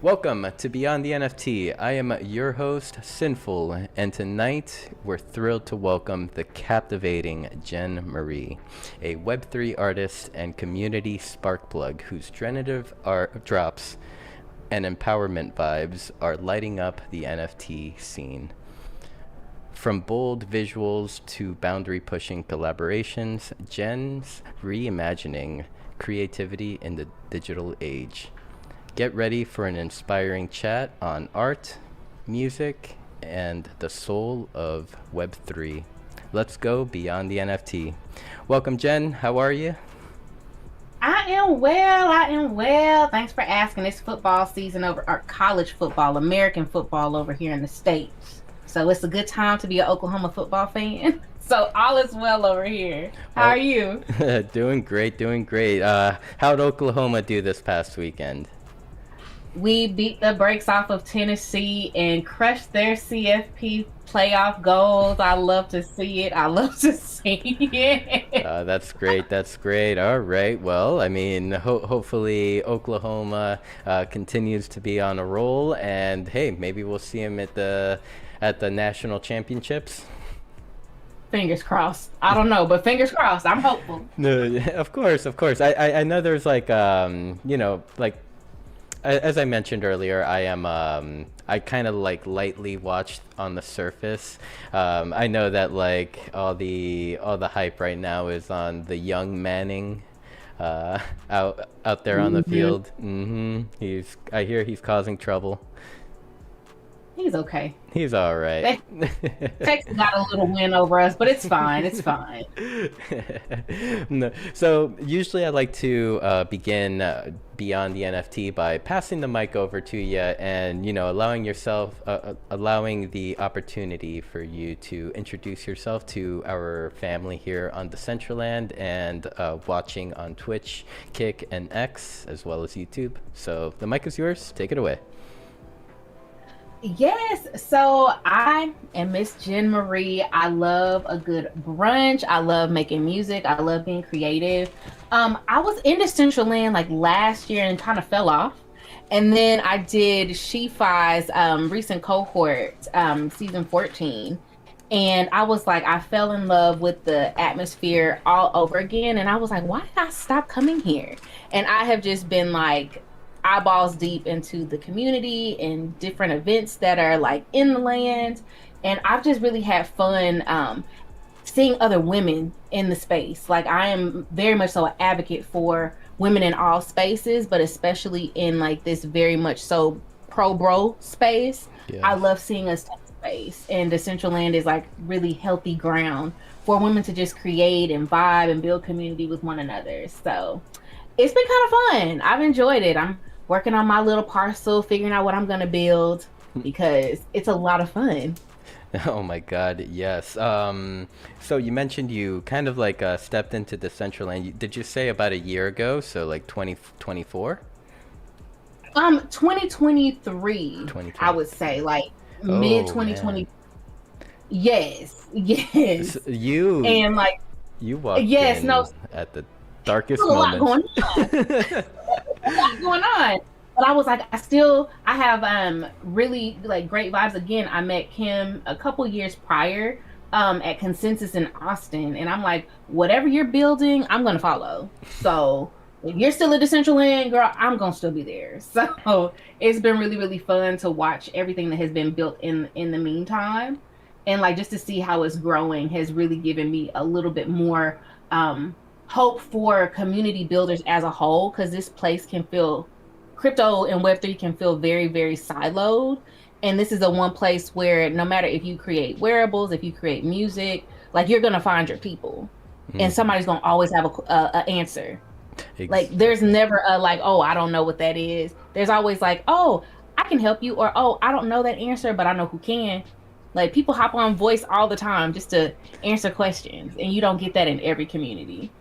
Welcome to Beyond the NFT. I am your host, Sinful, and tonight we're thrilled to welcome the captivating Jen Marie, a Web3 artist and community sparkplug whose generative art drops and empowerment vibes are lighting up the NFT scene. From bold visuals to boundary-pushing collaborations, Jen's reimagining creativity in the digital age. Get ready for an inspiring chat on art, music, and the soul of Web3. Let's go beyond the NFT. Welcome, Jen. How are you? I am well. I am well. Thanks for asking. It's football season over, or college football, American football over here in the States. So it's a good time to be an Oklahoma football fan. So all is well over here. How are you? Doing great, doing great. How'd Oklahoma do this past weekend? We beat the brakes off of Tennessee and crushed their CFP playoff goals. I love to see it. I love to see it. That's great. That's great. All right. Well, I mean, hopefully Oklahoma continues to be on a roll, and hey, maybe we'll see him at the national championships. Fingers crossed. I don't know, but fingers crossed. I'm hopeful. No, of course, of course. I know there's like like as I mentioned earlier, I kind of like lightly watched on the surface. I know that like all the hype right now is on the young Manning out there on the field. I hear he's causing trouble. He's okay. He's all right. Texas got a little win over us, but it's fine. It's fine. No. So usually I like to begin Beyond the NFT by passing the mic over to you and, allowing the opportunity for you to introduce yourself to our family here on Decentraland and watching on Twitch, Kick, and X, as well as YouTube. So the mic is yours. Take it away. Yes, so I am Miss Jen Marie. I love a good brunch. I love making music. I love being creative. I was in Decentraland like last year and kind of fell off. And then I did She-Fi's recent cohort, season 14. And I was like, I fell in love with the atmosphere all over again. And I was like, why did I stop coming here? And I have just been like, eyeballs deep into the community and different events that are like in the land, and I've just really had fun seeing other women in the space. Like I am very much so an advocate for women in all spaces, but especially in like this very much so pro bro space. Yeah. I love seeing us take space, and Decentraland is like really healthy ground for women to just create and vibe and build community with one another. So it's been kind of fun. I've enjoyed it. I'm working on my little parcel, figuring out what I'm going to build because it's a lot of fun. Oh my God, yes. So you mentioned you kind of like stepped into Decentraland. Did you say about a year ago? So like 2024? 2023, I would say like mid 2020. Yes, yes. So you walked in at the darkest moment. A lot going on. But I was like, I have really like great vibes. Again, I met Kim a couple years prior at Consensus in Austin, and I'm like, whatever you're building, I'm gonna follow. So if you're still at Decentraland, girl, I'm gonna still be there. So it's been really, really fun to watch everything that has been built in the meantime, and like just to see how it's growing has really given me a little bit more hope for community builders as a whole, because this place can feel, crypto and Web3 can feel very, very siloed. And this is the one place where no matter if you create wearables, if you create music, like you're going to find your people and somebody's going to always have a answer. Exactly. Like there's never a like, oh, I don't know what that is. There's always like, oh, I can help you, or, oh, I don't know that answer, but I know who can. Like people hop on voice all the time just to answer questions, and you don't get that in every community.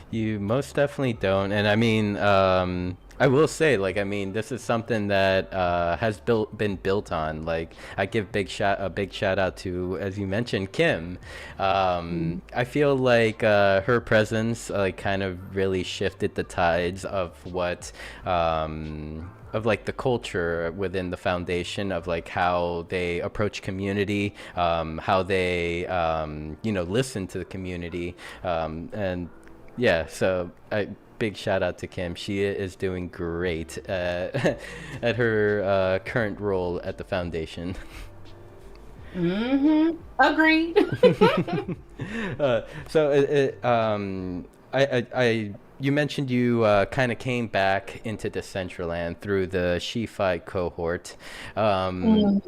You most definitely don't. And I mean, I will say, like, I mean, this is something that has been built on. Like, I give a big shout out to, as you mentioned, Kim. I feel like her presence, like, kind of really shifted the tides of what. Of like the culture within the foundation of like how they approach community, how they listen to the community, and yeah, so big shout out to Kim. She is doing great at her current role at the foundation. Agreed. So I you mentioned you kind of came back into Decentraland through the Shi-Fi cohort, and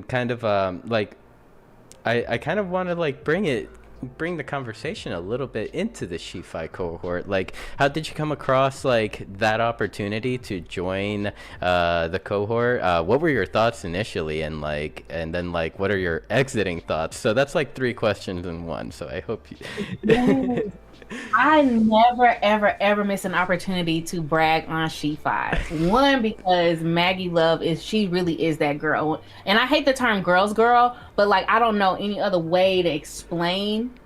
kind of like I kind of want to like bring the conversation a little bit into the Shi-Fi cohort. Like, how did you come across like that opportunity to join the cohort? What were your thoughts initially, and then like what are your exiting thoughts? So that's like three questions in one. So I hope you. Yes. I never, ever, ever miss an opportunity to brag on She-Fi. One, because Maggie Love she really is that girl. And I hate the term girl's girl, but like, I don't know any other way to explain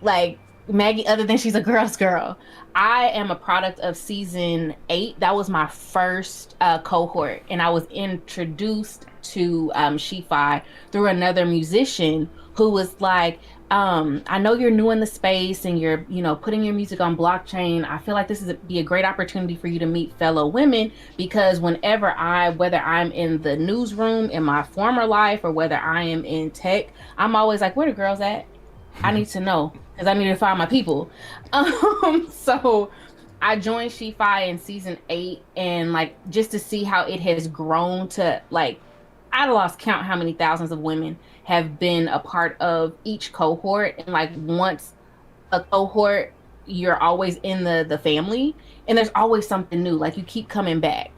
like Maggie other than she's a girl's girl. I am a product of season 8. That was my first cohort. And I was introduced to She-Fi through another musician who was like, I know you're new in the space and you're, putting your music on blockchain. I feel like this is be a great opportunity for you to meet fellow women, because whether I'm in the newsroom in my former life or whether I am in tech, I'm always like, where the girls at? I need to know because I need to find my people. So I joined She-Fi in season 8, and like just to see how it has grown to like, I lost count how many thousands of women have been a part of each cohort. And like once a cohort, you're always in the family, and there's always something new. Like you keep coming back.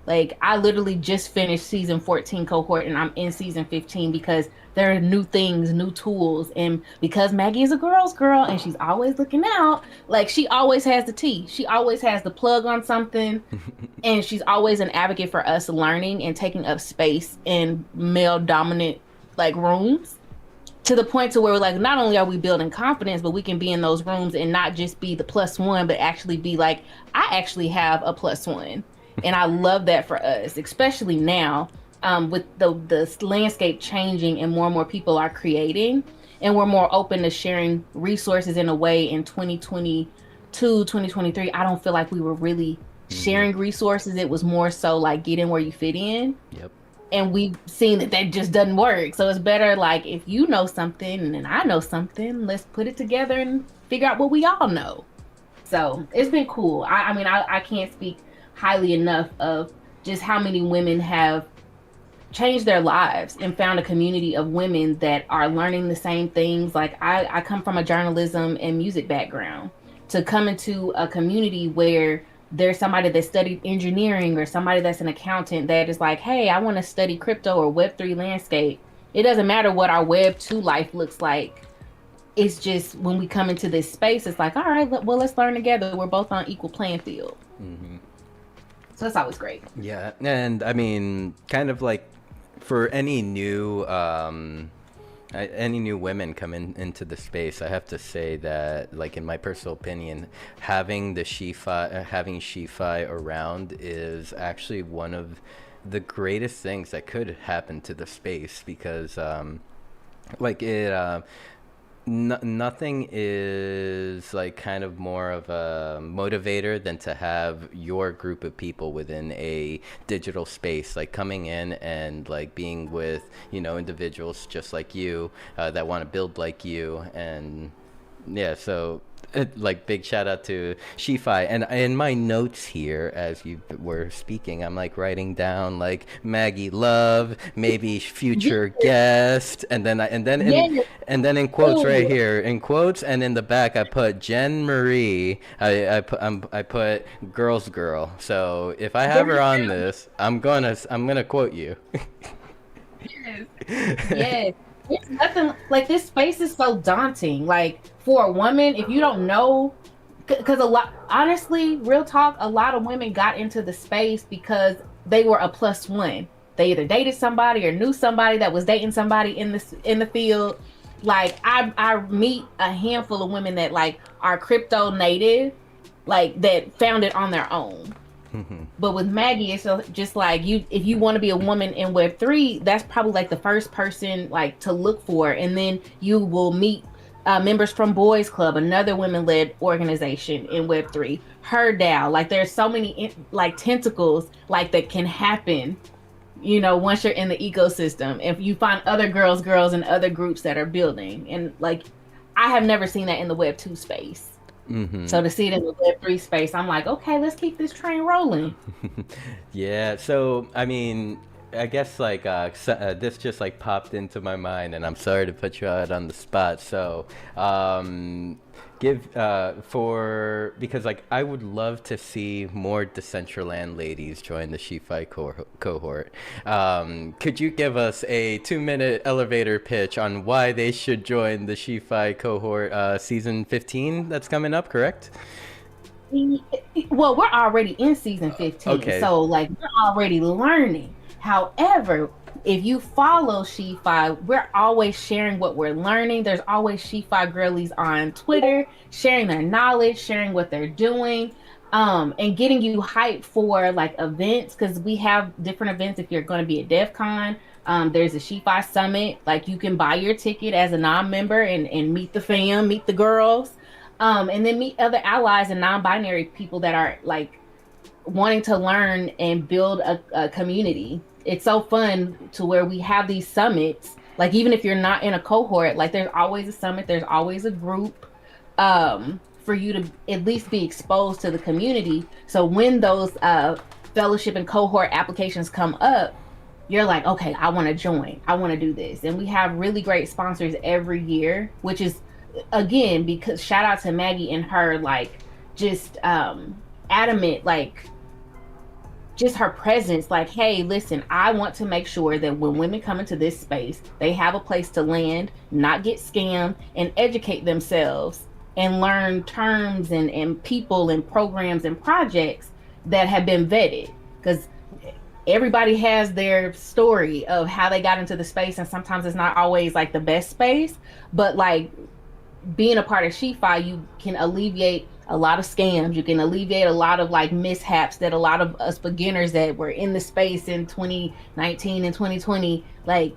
Like I literally just finished season 14 cohort and I'm in season 15 because there are new things, new tools. And because Maggie is a girl's girl and she's always looking out, like she always has the tea. She always has the plug on something. And she's always an advocate for us learning and taking up space in male dominant like rooms, to the point to where we're like, not only are we building confidence, but we can be in those rooms and not just be the +1, but actually be like, I actually have a +1. And I love that for us, especially now with the landscape changing and more people are creating, and we're more open to sharing resources in a way. In 2022, 2023, I don't feel like we were really sharing resources. It was more so like get in where you fit in. Yep. And we've seen that just doesn't work. So it's better like if you know something and I know something, let's put it together and figure out what we all know. So it's been cool. I mean, I can't speak highly enough of just how many women have changed their lives and found a community of women that are learning the same things. Like I come from a journalism and music background, to come into a community where there's somebody that studied engineering or somebody that's an accountant that is like, hey, I want to study crypto or Web3 landscape. It doesn't matter what our Web2 life looks like. It's just when we come into this space, it's like, all right, well, let's learn together. We're both on equal playing field. So that's always great. Yeah. And I mean, kind of like for any new women coming into the space, I have to say that, like in my personal opinion, having She-Fi around is actually one of the greatest things that could happen to the space, because like it nothing is like kind of more of a motivator than to have your group of people within a digital space, like coming in and like being with individuals just like you that want to build like you. And yeah, so like big shout out to Shi-Fi. And in my notes here as you were speaking, I'm like writing down like Maggie Love, maybe future guest, and then in quotes right here, in quotes, and in the back I put Jen Marie. I put girl's girl. So if I have her on this, I'm gonna quote you. Yes. It's nothing like this space is so daunting. Like for a woman, if you don't know because a lot, honestly, real talk, a lot of women got into the space because they were a plus one. They either dated somebody or knew somebody that was dating somebody in the field. Like I meet a handful of women that like are crypto native, like that found it on their own. But with Maggie, it's just like you, if you want to be a woman in Web3, that's probably like the first person like to look for, and then you will meet members from Boys Club, another women-led organization in Web3. Her DAO, like there's so many like tentacles like that can happen. You know, once you're in the ecosystem, if you find other girls, and other groups that are building, and like I have never seen that in the Web2 space. So to see it in the Web3 space, I'm like, okay, let's keep this train rolling. Yeah, so I mean, I guess like this just like popped into my mind, and I'm sorry to put you out on the spot. So give for because like I would love to see more Decentraland ladies join the Shi-Fi cohort. Could you give us a 2-minute elevator pitch on why they should join the Shi-Fi cohort season 15 that's coming up, correct? Well, we're already in season 15, Okay. so like we're already learning. However, if you follow Shi-Fi, we're always sharing what we're learning. There's always Shi-Fi girlies on Twitter sharing their knowledge, sharing what they're doing, and getting you hyped for like events, because we have different events. If you're going to be at DEF CON, there's a Shi-Fi Summit. Like you can buy your ticket as a non-member and meet the fam, meet the girls, and then meet other allies and non-binary people that are like wanting to learn and build a community. It's so fun to where we have these summits. Like even if you're not in a cohort, like there's always a summit, there's always a group, for you to at least be exposed to the community. So when those fellowship and cohort applications come up, you're like, okay, I want to join. I want to do this. And we have really great sponsors every year, which is again because shout out to Maggie and her like just adamant, like just her presence, like, hey, listen, I want to make sure that when women come into this space, they have a place to land, not get scammed, and educate themselves and learn terms and people and programs and projects that have been vetted. Because everybody has their story of how they got into the space, and sometimes it's not always like the best space, but like being a part of Shi-Fi, you can alleviate a lot of scams. You can alleviate a lot of like mishaps that a lot of us beginners that were in the space in 2019 and 2020 like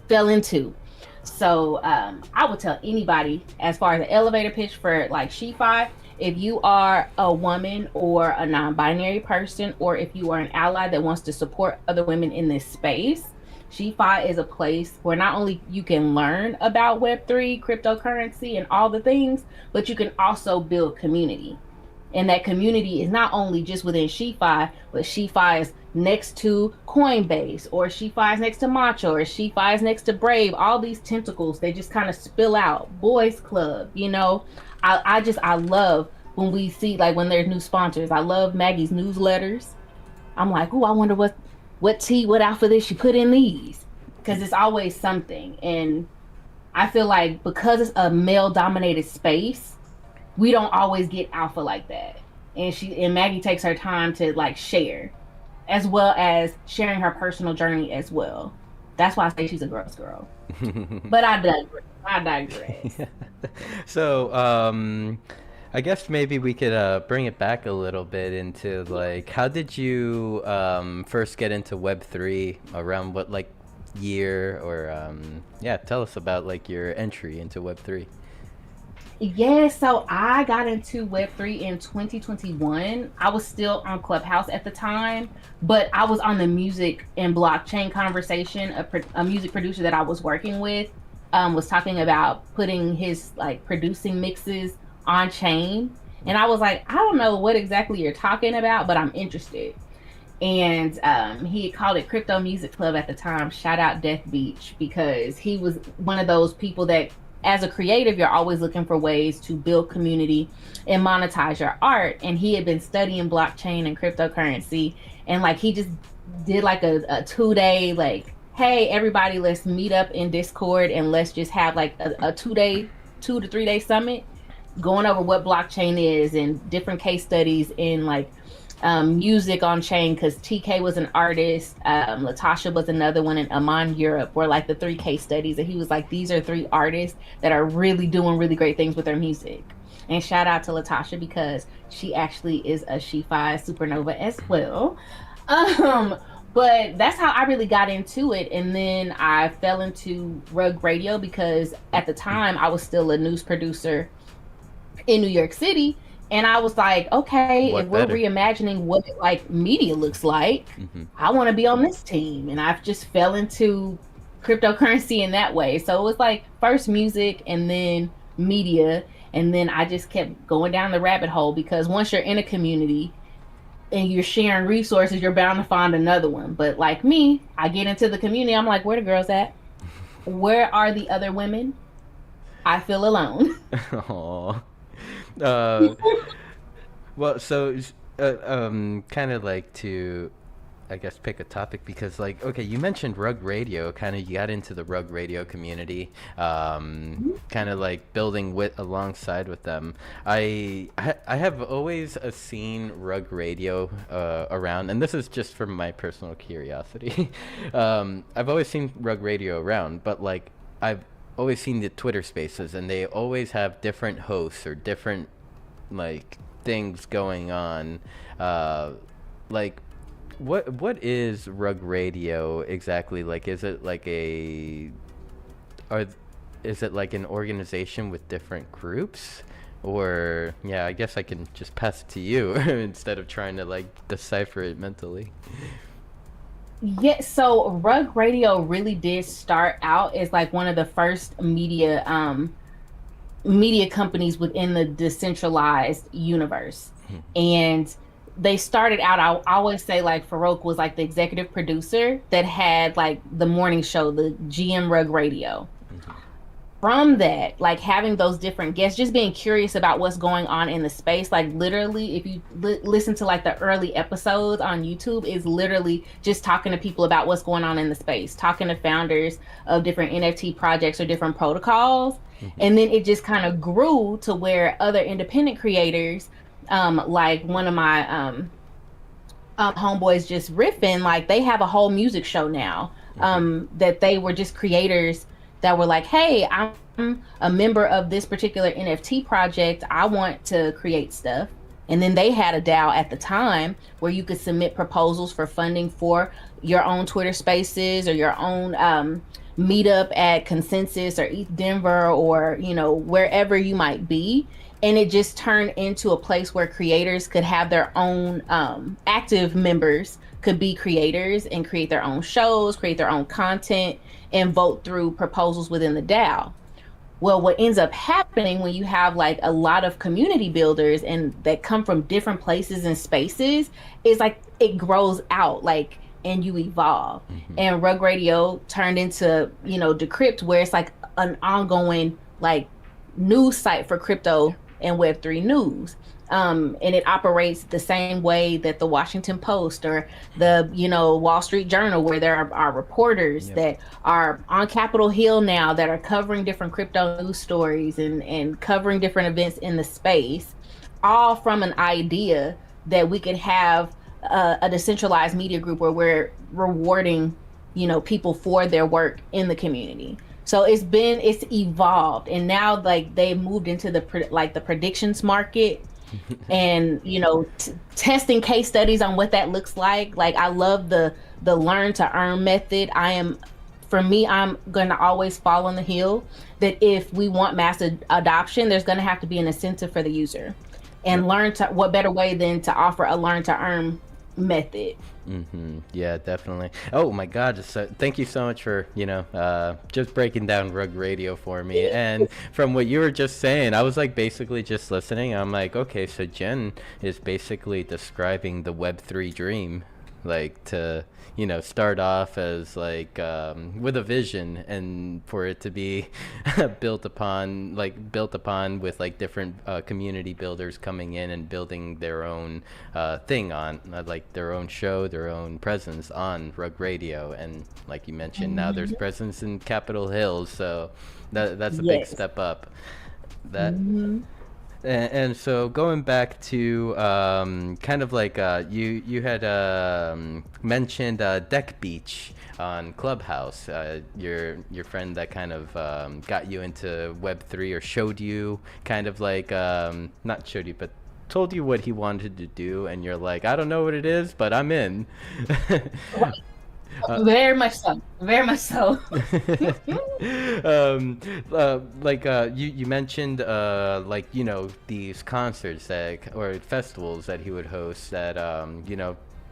fell into. So I would tell anybody, as far as the elevator pitch for like Shi-Fi, if you are a woman or a non-binary person, or if you are an ally that wants to support other women in this space, Shi-Fi is a place where not only you can learn about Web3, cryptocurrency, and all the things, but you can also build community. And that community is not only just within Shi-Fi, but Shi-Fi is next to Coinbase, or Shi-Fi is next to Macho, or Shi-Fi is next to Brave. All these tentacles, they just kind of spill out. Boys Club, you know. I love when we see, like, when there's new sponsors. I love Maggie's newsletters. I'm like, oh, I wonder what alpha did she put in these? Because it's always something. And I feel like because it's a male dominated space, we don't always get alpha like that. And Maggie takes her time to like share, as well as sharing her personal journey as well. That's why I say she's a girl's girl. But I digress. So, I guess maybe we could bring it back a little bit into like, how did you first get into Web3? Around what like year? Or yeah, tell us about like your entry into Web3. Yeah, so I got into Web3 in 2021. I was still on Clubhouse at the time, but I was on the music and blockchain conversation. A music producer that I was working with was talking about putting his like producing mixes on chain. And I was like, I don't know what exactly you're talking about, but I'm interested. And he had called it Crypto Music Club at the time. Shout out Death Beach, because he was one of those people that, as a creative, you're always looking for ways to build community and monetize your art. And he had been studying blockchain and cryptocurrency, and like he just did like a 2-day like, hey everybody, let's meet up in Discord and let's just have like a 2 to 3 day summit. going over what blockchain is and different case studies in like music on chain, because TK was an artist, Latasha was another one, and Amon Europe were like the three case studies. And he was like, these are three artists that are really doing really great things with their music. And shout out to Latasha because she actually is a She-Fi supernova as well. But that's how I really got into it. And then I fell into Rug Radio because at the time I was still a news producer in New York City. And I was like, okay, What if we're better? reimagining what like media looks like, I want to be on this team. And I've just fell into cryptocurrency in that way. So it was like first music and then media. And then I just kept going down the rabbit hole because once you're in a community and you're sharing resources, you're bound to find another one. But like me, I get into the community. I'm like, where the girls at? Where are the other women? I feel alone. Aww. Uh, well, so kind of like to, I guess, pick a topic because, like, okay, you mentioned Rug Radio. Kind of, you got into the Rug Radio community. Kind of like building with alongside with them. I have always seen Rug Radio around, and this is just from my personal curiosity. I've always seen Rug Radio around, but like I've always seen the Twitter Spaces, and they always have different hosts or different like things going on. Like what is Rug Radio exactly? Like, is it like a are is it like an organization with different groups? Or yeah, I guess I can just pass it to you instead of trying to like decipher it mentally. Yeah, so Rug Radio really did start out as like one of the first media companies within the decentralized universe. And they started out, I always say like Farouk was like the executive producer that had like the morning show, the GM Rug Radio. From that, like having those different guests, just being curious about what's going on in the space, like literally if you listen to like the early episodes on YouTube, is literally just talking to people about what's going on in the space, talking to founders of different NFT projects or different protocols. And then it just kind of grew to where other independent creators, like one of my homeboys just riffing, like they have a whole music show now, that they were just creators that were like, hey, I'm a member of this particular NFT project, I want to create stuff. And then they had a DAO at the time where you could submit proposals for funding for your own Twitter Spaces or your own meetup at Consensus or ETH Denver, or you know, wherever you might be. And it just turned into a place where creators could have their own active members could be creators and create their own shows, create their own content, and vote through proposals within the DAO. Well, what ends up happening when you have like a lot of community builders and that come from different places and spaces is like it grows out, like, and you evolve. And Rug Radio turned into, you know, Decrypt, where it's like an ongoing like news site for crypto and Web3 news. And it operates the same way that the Washington Post or the, you know, Wall Street Journal, where there are reporters that are on Capitol Hill now that are covering different crypto news stories and covering different events in the space, all from an idea that we could have a decentralized media group where we're rewarding, you know, people for their work in the community. So it's evolved, and now like they've moved into the predictions market, and you know, testing case studies on what that looks like. Like I love the learn to earn method. For me, I'm going to always fall on the hill that if we want mass adoption, there's going to have to be an incentive for the user, and what better way than to offer a learn to earn method. Yeah, definitely. Oh my God! So thank you so much for just breaking down Rug Radio for me. And from what you were just saying, I was like basically just listening. I'm like, okay, so Jen is basically describing the Web3 dream, like to start off as like with a vision, and for it to be built upon with like different community builders coming in and building their own thing on like their own show, their own presence on Rug Radio. And like you mentioned, now there's presence in Capitol Hill, so that's a big step up. That And so going back to kind of like you had mentioned Deck Beach on Clubhouse, your friend that kind of got you into Web3 or showed you kind of like not showed you but told you what he wanted to do, and you're like, I don't know what it is, but I'm in. Very much so. Very much so. You mentioned like these concerts that or festivals that he would host that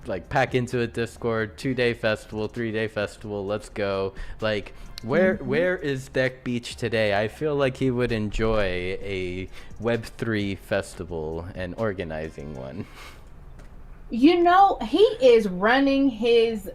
like pack into a Discord 2-day festival, 3-day festival, let's go. Like where is Deck Beach today? I feel like he would enjoy a Web3 festival and organizing one. He is running his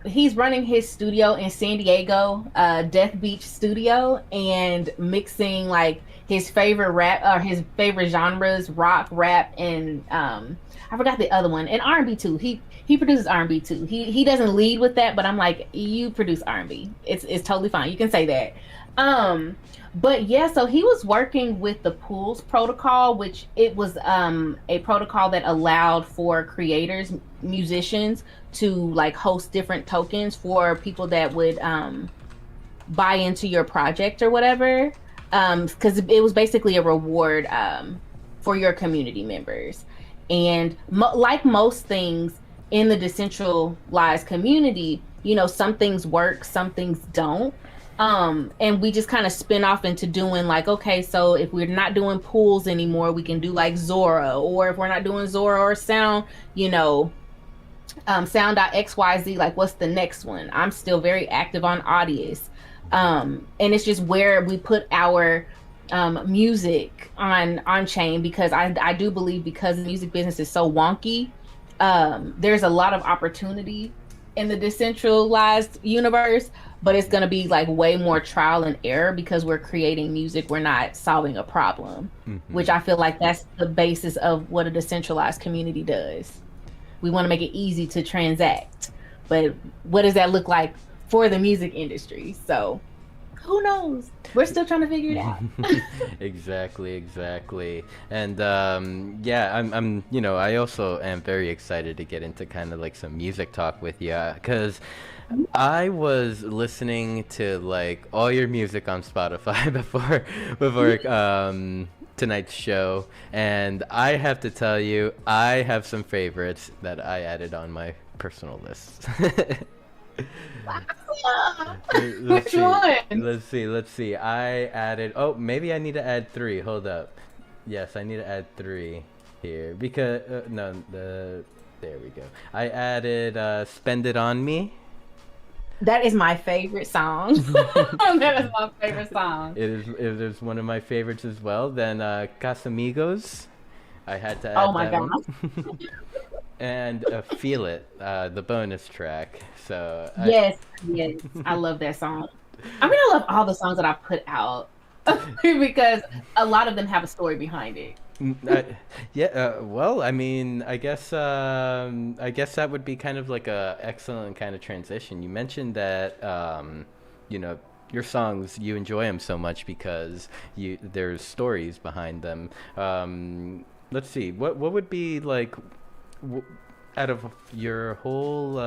he's running his studio in San Diego, Death Beach Studio, and mixing like his favorite rap or his favorite genres, rock, rap, and I forgot the other one, and R&B too. He produces R&B too. He doesn't lead with that, but I'm like, you produce R&B. It's totally fine. You can say that. But yeah, so he was working with the Pools protocol, which it was a protocol that allowed for creators, musicians to like host different tokens for people that would buy into your project or whatever. Because it was basically a reward for your community members. And like most things in the decentralized community, some things work, some things don't. And we just kind of spin off into doing like, okay, so if we're not doing pools anymore, we can do like Zora, or if we're not doing Zora or Sound, Sound.xyz, like what's the next one? I'm still very active on Audius. And it's just where we put our music on chain, because I do believe, because the music business is so wonky, there's a lot of opportunity in the decentralized universe, but it's going to be like way more trial and error because we're creating music, we're not solving a problem. Which I feel like that's the basis of what a decentralized community does. We want to make it easy to transact, but what does that look like for the music industry? So who knows? We're still trying to figure it out. Exactly. And I'm I also am very excited to get into kind of like some music talk with you, because I was listening to like all your music on Spotify before tonight's show, and I have to tell you, I have some favorites that I added on my personal list. Which one? Let's see. I added. Oh, maybe I need to add 3. Hold up. Yes, I need to add 3 here because there we go. I added "Spend It on Me." That is my favorite song. That is my favorite song. It is one of my favorites as well. Then Casamigos. I had to add oh my that god. one. And Feel It, the bonus track. So yes, I love that song. I mean, I love all the songs that I put out because a lot of them have a story behind it. Well, I mean, I guess that would be kind of like a excellent kind of transition. You mentioned that your songs, you enjoy them so much because there's stories behind them. Let's see, what would be like out of your whole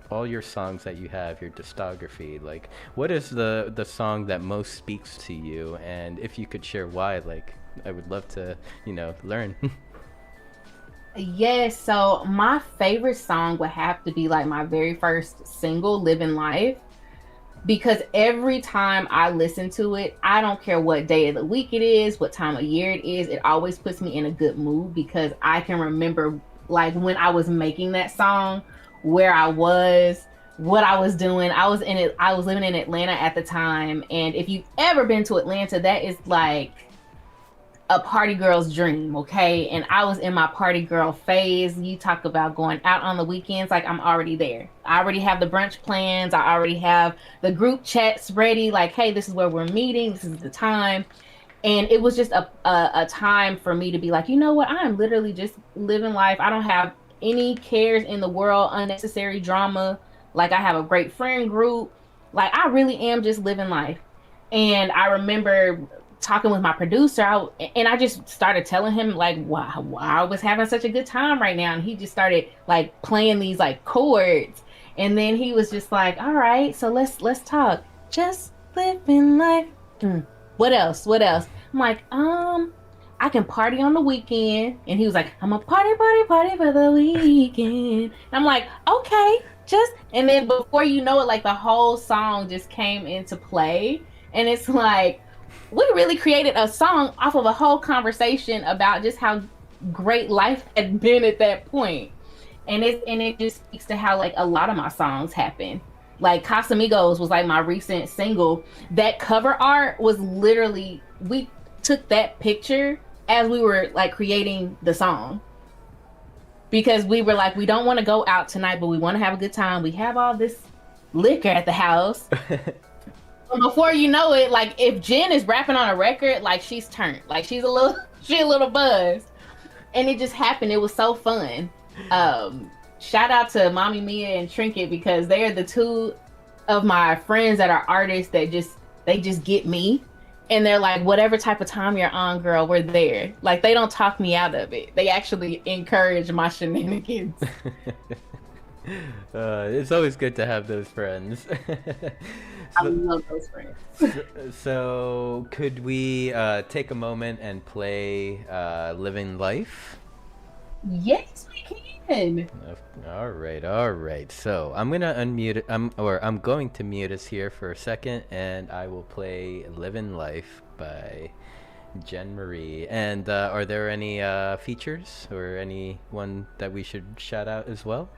all your songs that you have, your discography, like what is the song that most speaks to you, and if you could share why, like I would love to learn. Yes, so my favorite song would have to be like my very first single, Living Life, because every time I listen to it, I don't care what day of the week it is, what time of year it is, it always puts me in a good mood because I can remember like when I was making that song, where I was, what I was doing. I was living in Atlanta at the time, and if you've ever been to Atlanta, that is like a party girl's dream, okay? And I was in my party girl phase. You talk about going out on the weekends, like I'm already there. I already have the brunch plans. I already have the group chats ready, like, hey, this is where we're meeting, this is the time. And it was just a time for me to be like, you know what? I'm literally just living life. I don't have any cares in the world, unnecessary drama. Like I have a great friend group. Like I really am just living life. And I remember talking with my producer, and I just started telling him like why I was having such a good time right now, and he just started like playing these like chords, and then he was just like, "All right, so let's talk. Just living life. Hmm. What else? What else?" I'm like, I can party on the weekend, and he was like, "I'm a party for the weekend." And I'm like, "Okay." Just and then before you know it, like the whole song just came into play, and it's like we really created a song off of a whole conversation about just how great life had been at that point. And it just speaks to how like a lot of my songs happen. Like Casamigos was like my recent single. That cover art was literally we took that picture as we were like creating the song, because we were like, we don't want to go out tonight, but we want to have a good time. We have all this liquor at the house. And before you know it, like if Jen is rapping on a record, like she's turned, like she a little buzzed, and it just happened. It was so fun. Shout out to Mommy Mia and Trinket, because they are the two of my friends that are artists that they just get me, and they're like, whatever type of time you're on, girl, we're there. Like they don't talk me out of it. They actually encourage my shenanigans. It's always good to have those friends. I so, love those friends. so could we take a moment and play Living Life? Yes, we can. All right, all right. So I'm gonna unmute. I'm going to mute us here for a second, and I will play "Living Life" by Jen Marie. And are there any features or anyone that we should shout out as well?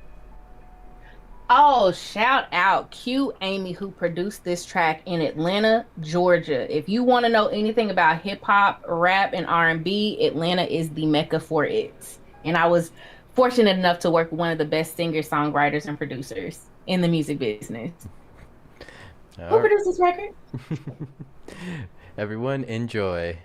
Oh, shout out Q Amy, who produced this track in Atlanta, Georgia. If you want to know anything about hip hop, rap, and R&B, Atlanta is the mecca for it. And I was fortunate enough to work with one of the best singers, songwriters, and producers in the music business. Who All right. produced this record? Everyone, enjoy.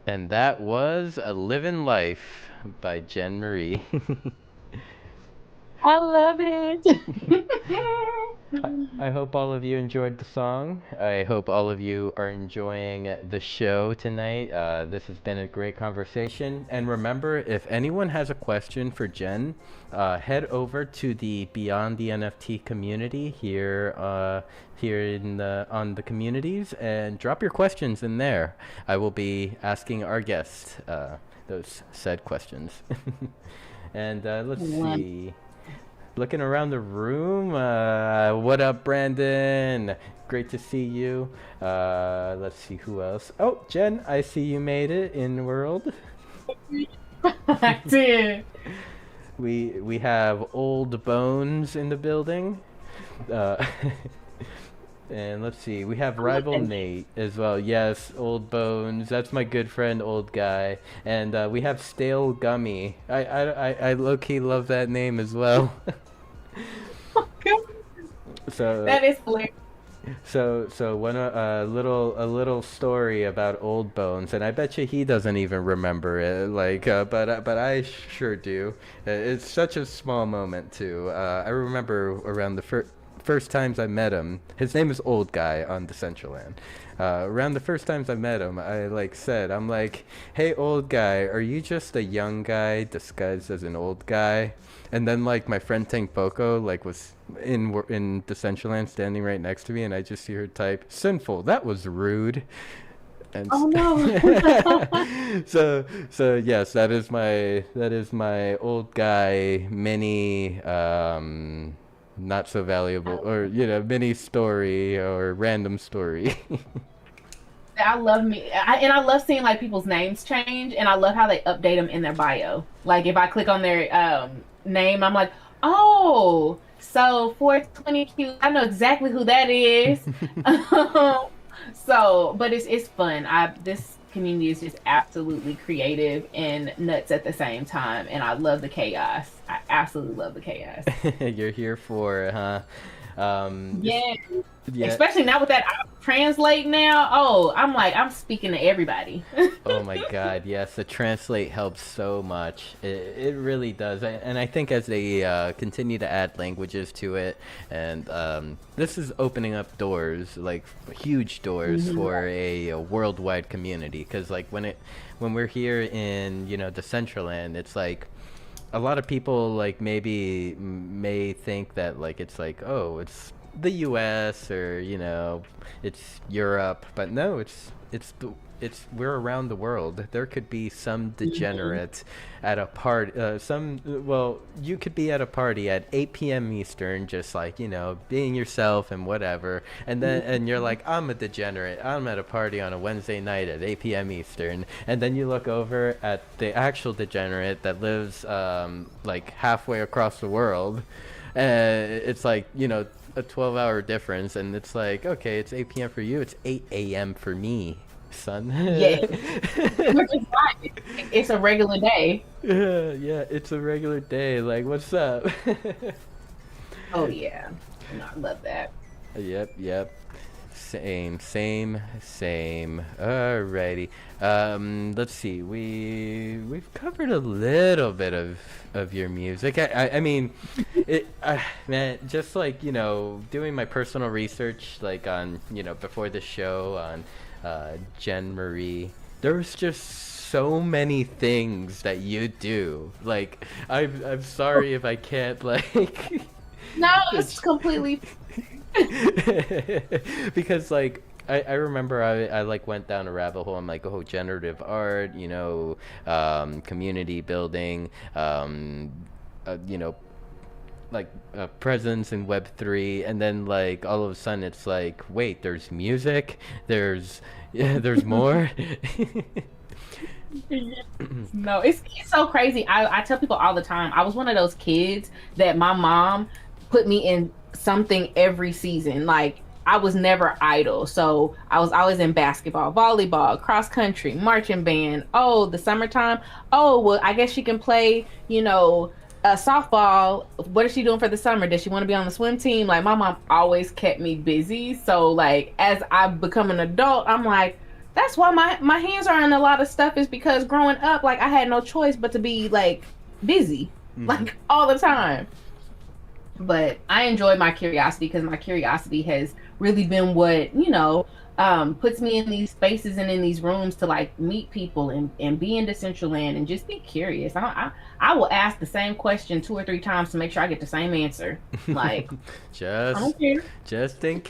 And that was A Living Life by Jen Marie. I love it. I hope all of you enjoyed the song. I hope all of you are enjoying the show tonight. This has been a great conversation. And remember, if anyone has a question for Jen, head over to the Beyond the NFT community here in on the communities and drop your questions in there. I will be asking our guests those said questions. And let's see. Looking around the room, what up, Brandon? Great to see you. Let's see who else. Oh, Jen, I see you made it in world. I did. We have Old Bones in the building. Uh, and let's see, we have Rival Nate as well. Yes, Old Bones. That's my good friend, Old Guy. And we have Stale Gummy. I low-key love that name as well. So That is hilarious. so one a little story about Old Bones, and I bet you he doesn't even remember it. Like, but I sure do. It's such a small moment too. I remember around the first times I met him. His name is Old Guy on Decentraland. Around the first times I met him, I said, I'm like, "Hey, old guy, are you just a young guy disguised as an old guy?" And then my friend Tank Boko was in Decentraland standing right next to me, and I just see her type, "Sinful, that was rude." And Oh no. so yes, that is my old guy mini not so valuable, or mini story or random story. I love and I love seeing people's names change, and I love how they update them in their bio. Like if I click on their name, I'm like, oh, so 420Q, I know exactly who that is. So, but it's fun. This community is just absolutely creative and nuts at the same time, and I love the chaos. I absolutely love the chaos. You're here for it, huh? Yeah. Yeah. Especially now with that translate now. Oh, I'm speaking to everybody. Oh my God, yes, the translate helps so much. It really does, and I think as they continue to add languages to it, and this is opening up doors, huge doors for a worldwide community. Because when we're here in Decentraland, it's a lot of people maybe may think that oh, it's the U.S. or it's Europe, but no, it's we're around the world. There could be some degenerate at a party. You could be at a party at 8 p.m. Eastern, just being yourself and whatever, and then you're like, I'm a degenerate. I'm at a party on a Wednesday night at 8 p.m. Eastern, and then you look over at the actual degenerate that lives halfway across the world. It's a 12-hour difference, and it's okay, it's 8 p.m. for you, it's 8 a.m. for me, son. Yeah. Which is fine. It's a regular day. Yeah, it's a regular day. What's up? Oh yeah. No, I love that. Yep. Same. Alrighty. Let's see. We've covered a little bit of your music. I mean, man, just doing my personal research, on before the show on Jen Marie. There's just so many things that you do. I'm sorry if I can't No, it's completely. Because I remember I went down a rabbit hole. I'm oh, generative art, community building, presence in Web3, and then all of a sudden it's wait, there's music, there's more. No, it's so crazy. I tell people all the time, I was one of those kids that my mom put me in something every season. I was never idle. So I was always in basketball, volleyball, cross country, marching band. Oh, the summertime. Oh, well, I guess she can play, softball. What is she doing for the summer? Does she want to be on the swim team? My mom always kept me busy. So as I become an adult, I'm that's why my hands are in a lot of stuff, is because growing up, like, I had no choice but to be like busy, like, all the time. But I enjoy my curiosity, because my curiosity has really been what, puts me in these spaces and in these rooms to like meet people and be in Decentraland and just be curious. I will ask the same question 2 or 3 times to make sure I get the same answer. Like, I just don't care. just in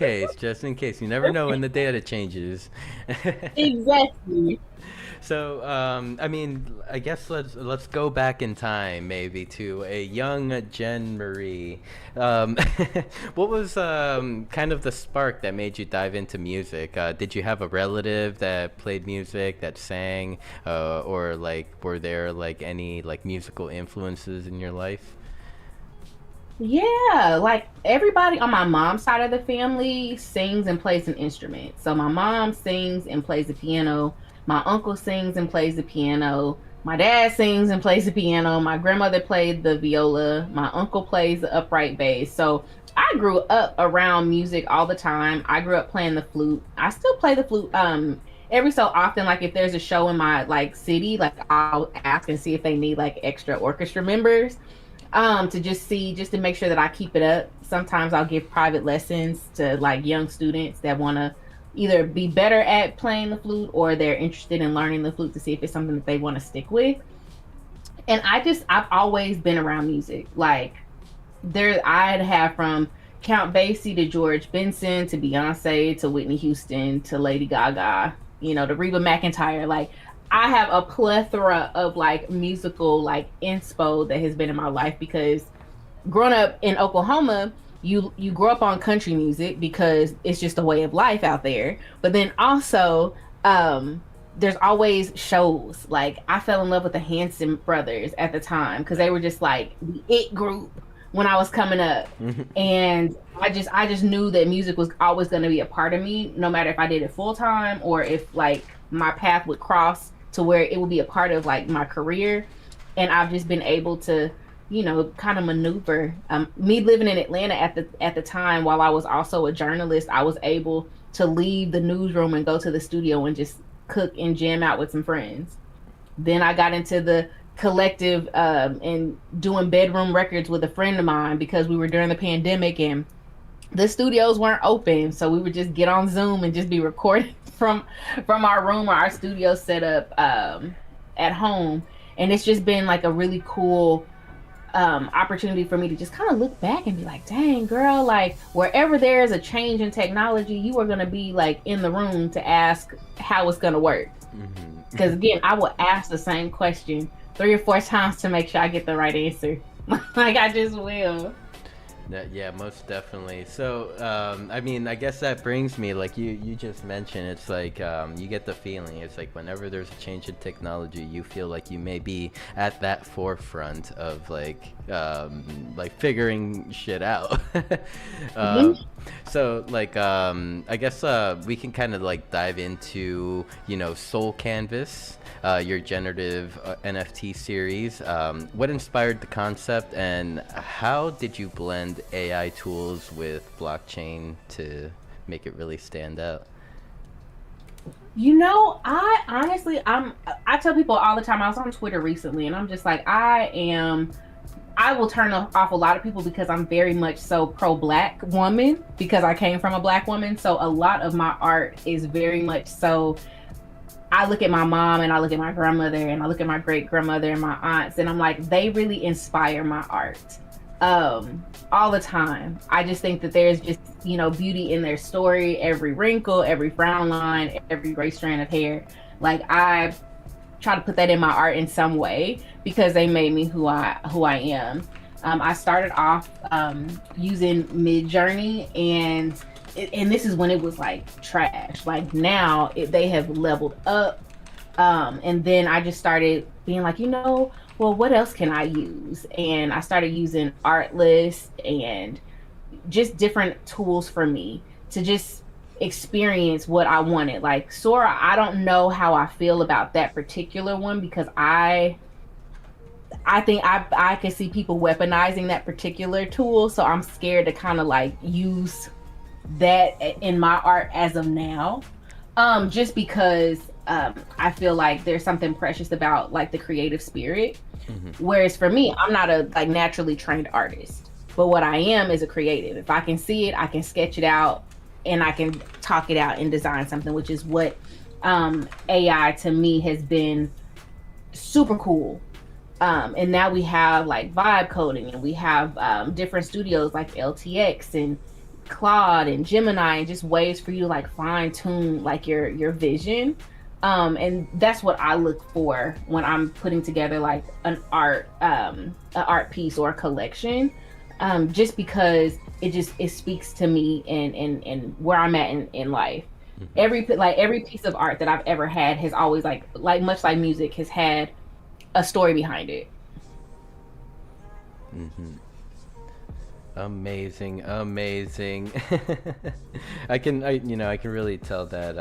case. You never know when the data changes. Exactly. So, I mean, I guess let's go back in time, maybe to a young Jen Marie. Um, what was kind of the spark that made you dive into music? Did you have a relative that played music, that sang, or like were there like any like musical influences in your life? Yeah, like everybody on my mom's side of the family sings and plays an instrument. So my mom sings and plays the piano. My uncle sings and plays the piano. My dad sings and plays the piano. My grandmother played the viola. My uncle plays the upright bass. So I grew up around music all the time. I grew up playing the flute. I still play the flute every so often. Like if there's a show in my like city, like I'll ask and see if they need like extra orchestra members to just see, just to make sure that I keep it up. Sometimes I'll give private lessons to like young students that want to either be better at playing the flute, or they're interested in learning the flute to see if it's something that they want to stick with. And I've always been around music. Like there, I'd have from Count Basie to George Benson to Beyonce to Whitney Houston to Lady Gaga, to Reba McEntire. Like I have a plethora of like musical like inspo that has been in my life, because growing up in Oklahoma, you grow up on country music because it's just a way of life out there. But then also, there's always shows. Like I fell in love with the Hanson brothers at the time, because they were just like the it group when I was coming up. And I just knew that music was always going to be a part of me, no matter if I did it full time or if like my path would cross to where it would be a part of like my career. And I've just been able to kind of maneuver. Me living in Atlanta at the time, while I was also a journalist, I was able to leave the newsroom and go to the studio and just cook and jam out with some friends. Then I got into the collective and doing bedroom records with a friend of mine, because we were during the pandemic and the studios weren't open, so we would just get on Zoom and just be recording from our room or our studio set up at home. And it's just been like a really cool opportunity for me to just kind of look back and be like, dang girl, like wherever there is a change in technology, you are going to be like in the room to ask how it's going to work. Because again, I will ask the same question 3 or 4 times to make sure I get the right answer. Like I just will. Yeah, most definitely. So, I mean, I guess that brings me, like you just mentioned, it's like you get the feeling. It's like whenever there's a change in technology, you feel like you may be at that forefront of like figuring shit out. So, like, I guess we can kind of like dive into, Soul Canvas, your generative NFT series. What inspired the concept, and how did you blend AI tools with blockchain to make it really stand out? I honestly, I tell people all the time. I was on Twitter recently, and I'm just like, I will turn off a lot of people because I'm very much so pro-black woman, because I came from a black woman. So a lot of my art is very much so, I look at my mom and I look at my grandmother and I look at my great grandmother and my aunts, and I'm like, they really inspire my art all the time. I just think that there's just, beauty in their story, every wrinkle, every frown line, every gray strand of hair. Like I try to put that in my art in some way, because they made me who I am. I started off using Midjourney, and this is when it was like trash. Like now they have leveled up. And then I just started being like, well, what else can I use? And I started using Artlist and just different tools for me to just experience what I wanted. Like Sora, I don't know how I feel about that particular one, because I think I can see people weaponizing that particular tool. So I'm scared to kind of like use that in my art as of now. Just because I feel like there's something precious about like the creative spirit. Whereas for me, I'm not a like naturally trained artist, but what I am is a creative. If I can see it, I can sketch it out, and I can talk it out and design something, which is what AI to me has been super cool. And now we have like vibe coding, and we have different studios like LTX and Claude and Gemini, and just ways for you to like fine tune like your vision. And that's what I look for when I'm putting together like an art piece or a collection. Just because it speaks to me and where I'm at in life. Every piece of art that I've ever had has always like much like music has had a story behind it. Amazing, amazing. I can really tell that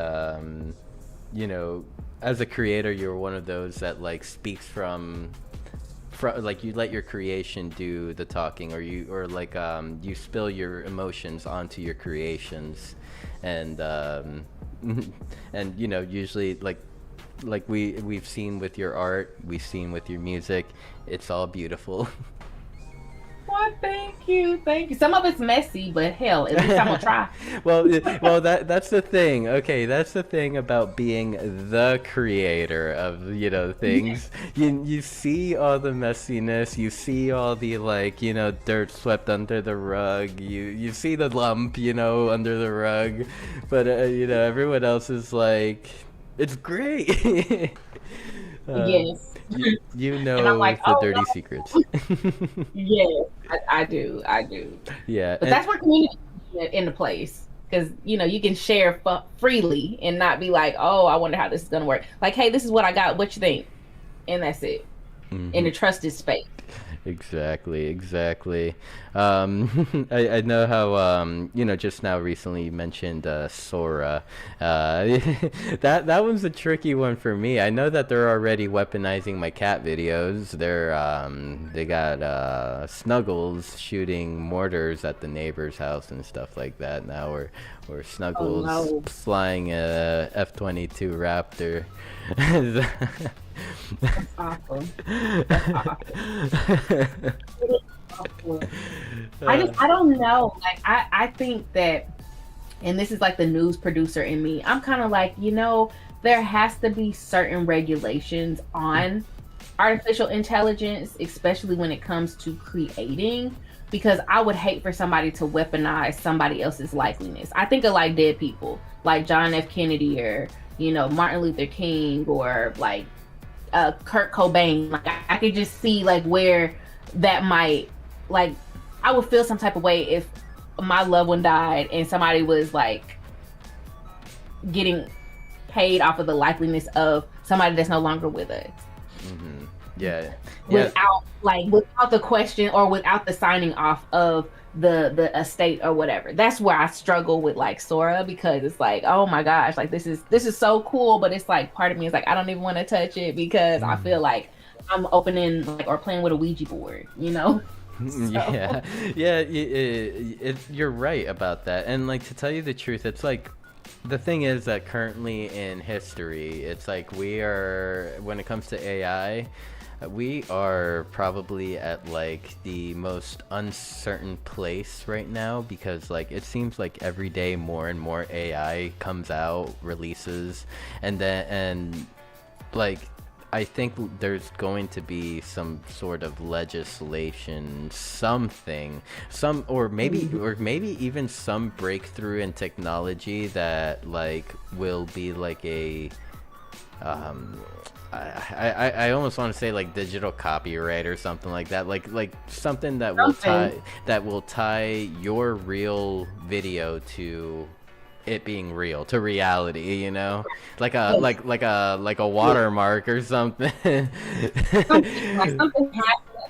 as a creator, you're one of those that like speaks from like you let your creation do the talking, or you spill your emotions onto your creations, and and usually like we've seen with your art, we've seen with your music, it's all beautiful. Well, thank you. Some of it's messy, but hell, at least I'm gonna try. well, that's the thing. Okay, that's the thing about being the creator of things. You see all the messiness, you see all the dirt swept under the rug. You see the lump under the rug, but everyone else is like, it's great. Yes. You know and I'm like, the dirty secrets. Yes, I do. Yeah, but that's where community comes into place, because you can share freely and not be like, oh, I wonder how this is gonna work. Like, hey, this is what I got. What you think? And that's it. In a trusted space. Exactly. I know how just now recently you mentioned Sora. That one's a tricky one for me. I know that they're already weaponizing my cat videos. They got Snuggles shooting mortars at the neighbor's house and stuff like that now, or Snuggles flying a F-22 Raptor. That's awful. I don't know. Like I think that, and this is like the news producer in me, I'm kind of like, there has to be certain regulations on artificial intelligence, especially when it comes to creating, because I would hate for somebody to weaponize somebody else's likeliness. I think of like dead people, like John F. Kennedy, or Martin Luther King, or like Kurt Cobain. Like I could just see like where that might, like, I would feel some type of way if my loved one died and somebody was like getting paid off of the likeliness of somebody that's no longer with us. Yeah. Without the question, or without the signing off of the estate or whatever. That's where I struggle with like Sora, because it's like, oh my gosh, like this is so cool, but it's like part of me is like, I don't even want to touch it, because I feel like I'm opening or playing with a Ouija board, So. Yeah, you're right about that. And like, to tell you the truth, it's like, the thing is that currently in history, it's like when it comes to AI, we are probably at like the most uncertain place right now, because like it seems like every day more and more AI comes out, releases, and like I think there's going to be some sort of legislation, or maybe even some breakthrough in technology that like will be like a I almost want to say like digital copyright or something like that, like something that will tie your real video to it being real, to reality, like a watermark or something. Something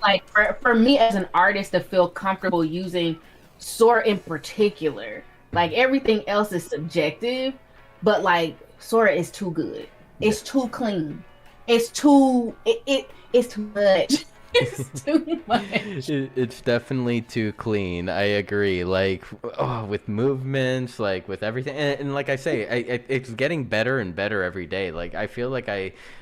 like for me as an artist to feel comfortable using Sora in particular. Like everything else is subjective, but like Sora is too good. It's too clean. It's too it's too much. It's too much. It's definitely too clean. I agree. Like, oh, with movements, like with everything, and like I say, it's getting better and better every day. Like, I feel like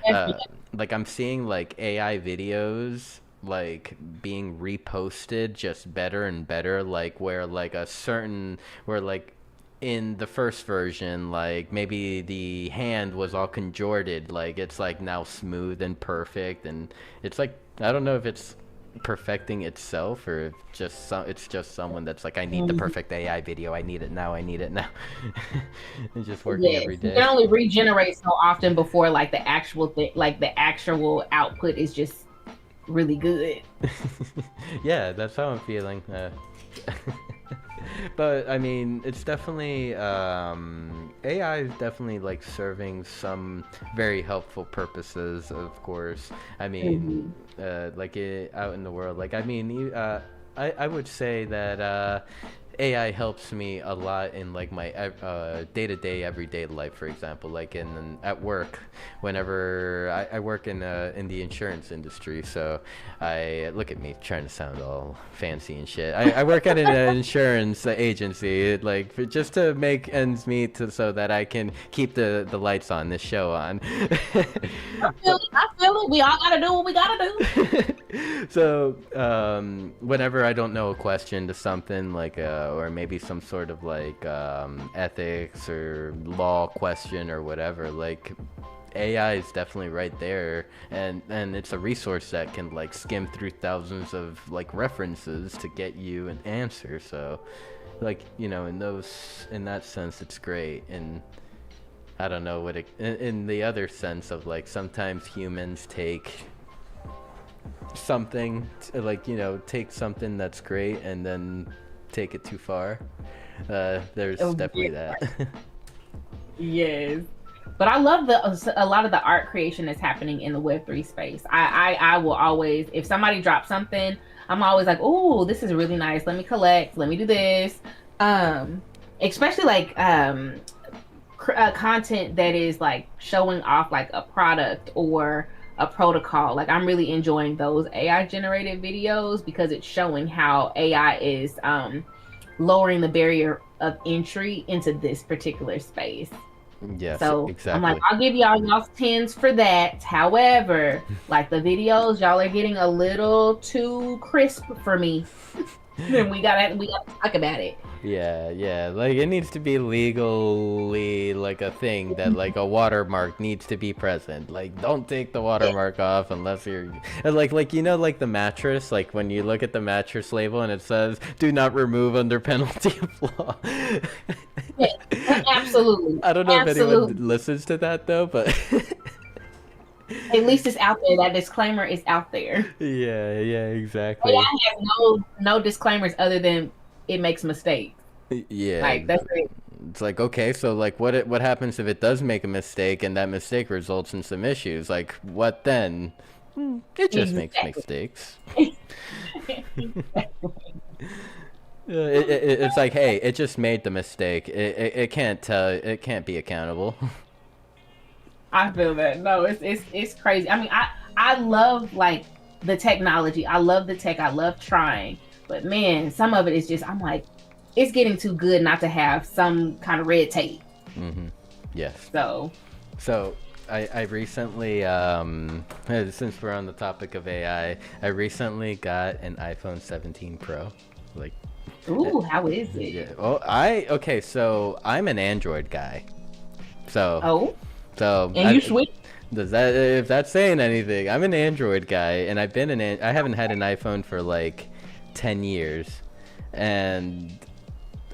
uh, like I'm seeing like AI videos like being reposted just better and better. Like where like a certain where like in the first version, like maybe the hand was all contorted, like it's like now smooth and perfect, and it's like I don't know if it's perfecting itself or if it's just someone that's like I need the Mhm. perfect AI video, I need it now, I need it now. It's just working Yes, every you day. can only regenerate so often before like the actual thing, like the actual output is just really good. Yeah, that's how I'm feeling. But I mean, it's definitely AI is definitely like serving some very helpful purposes. Of course, I mean, Mhm. like out in the world, like I mean, I would say that AI helps me a lot in like my day-to-day everyday life. For example, like at work, whenever I work in the insurance industry, so I look at me trying to sound all fancy and shit. I work at an insurance agency, like just to make ends meet, so that I can keep the lights on, this show on. I feel But it. I feel it. We all gotta do what we gotta do. so whenever I don't know a question to something like or maybe some sort of like ethics or law question or whatever, like AI is definitely right there, and it's a resource that can like skim through thousands of like references to get you an answer. So like in that sense it's great. And I don't know what in the other sense of like sometimes humans take something like take something that's great and then take it too far. There's Oh, definitely that. yes. But I love a lot of the art creation that's happening in the Web3 space. I will always, if somebody drops something, I'm always like, oh, this is really nice. Let me collect. Let me do this. Um, Especially like content that is like showing off like a product or a protocol. Like I'm really enjoying those AI generated videos because it's showing how AI is lowering the barrier of entry into this particular space. Yes, So I'm like, exactly. I'll give y'all's tens for that. However, like the videos, y'all are getting a little too crisp for me. Then we gotta talk about it. Yeah, yeah. Like it needs to be legally like a thing that like a watermark needs to be present. Like don't take the Yeah, watermark off unless you're like like the mattress, like when you look at the mattress label and it says do not remove under penalty of law. yeah, absolutely, I don't know if anyone absolutely. listens to that though, but At least it's out there. That disclaimer is out there. yeah, yeah, exactly. AI has no disclaimers other than it makes mistakes. Yeah, Like that's it. it's like okay, so like what happens if it does make a mistake and that mistake results in some issues? Like what then? It just makes Exactly. mistakes. Exactly. It's like hey, it just made the mistake. It can't tell. It can't be accountable. I feel that. No, it's crazy. I mean, I love like the technology. I love the tech. I love trying. But man, some of it is just I'm like, it's getting too good not to have some kind of red tape. Yes. So, So I recently since we're on the topic of I recently got an iPhone 17 Pro. Like ooh, how is yeah. it? Oh, okay. So I'm an Android guy. So Oh, so and you switch? does that if that's saying anything? I'm an Android guy, and I haven't had an iPhone for like 10 years, and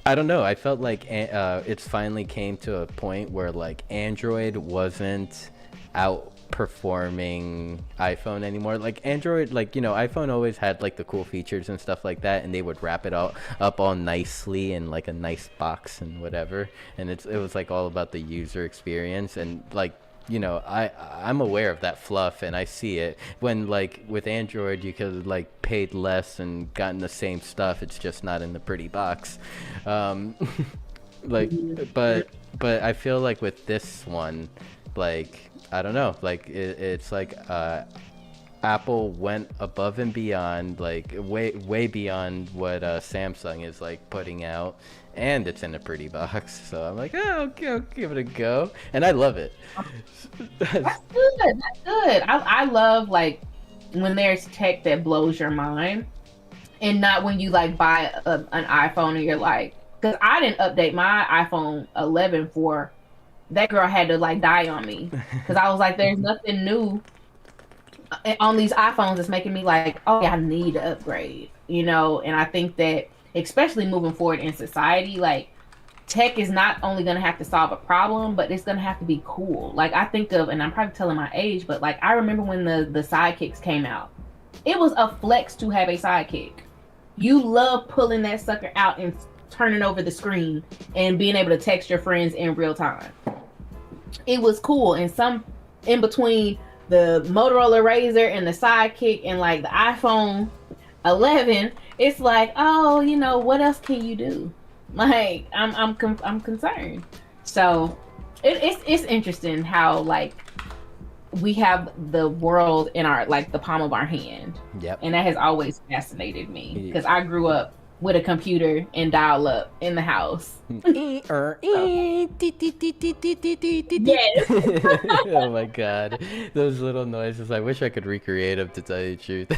I don't know. I felt like it's finally came to a point where like Android wasn't outperforming iPhone anymore. Like Android, like iPhone always had like the cool features and stuff like that, and they would wrap it all up all nicely in like a nice box and whatever. And it was like all about the user experience and like I'm aware of that fluff and I see it when like with Android you could like paid less and gotten the same stuff. It's just not in the pretty box. um like but I feel like with this one, like I don't know, like it's like Apple went above and beyond, like way beyond what Samsung is like putting out, and it's in a pretty box. So I'm like, oh, okay, I'll give it a go, and I love it. That's good. That's good. I love like when there's tech that blows your mind, and not when you like buy an iPhone and you're like, because I didn't update my iPhone 11 for that girl had to like die on me because I was like, there's nothing new on these iPhones that's making me like, oh yeah, I need to upgrade, you know. And I think that especially moving forward in society, like tech is not only going to have to solve a problem, but it's going to have to be cool. Like I think of, and I'm probably telling my age, but like I remember when the sidekicks came out, it was a flex to have a sidekick. You love pulling that sucker out and turning over the screen and being able to text your friends in real time. It was cool. And some in between the Motorola Razr and the sidekick and like the iPhone 11, it's like, oh, you know, what else can you do? Like I'm concerned. So it's interesting how like we have the world in our like the palm of our hand. Yep. And that has always fascinated me because I grew up with a computer and dial up in the house. Yes. Oh my god, those little noises! I wish I could recreate them, to tell you the truth.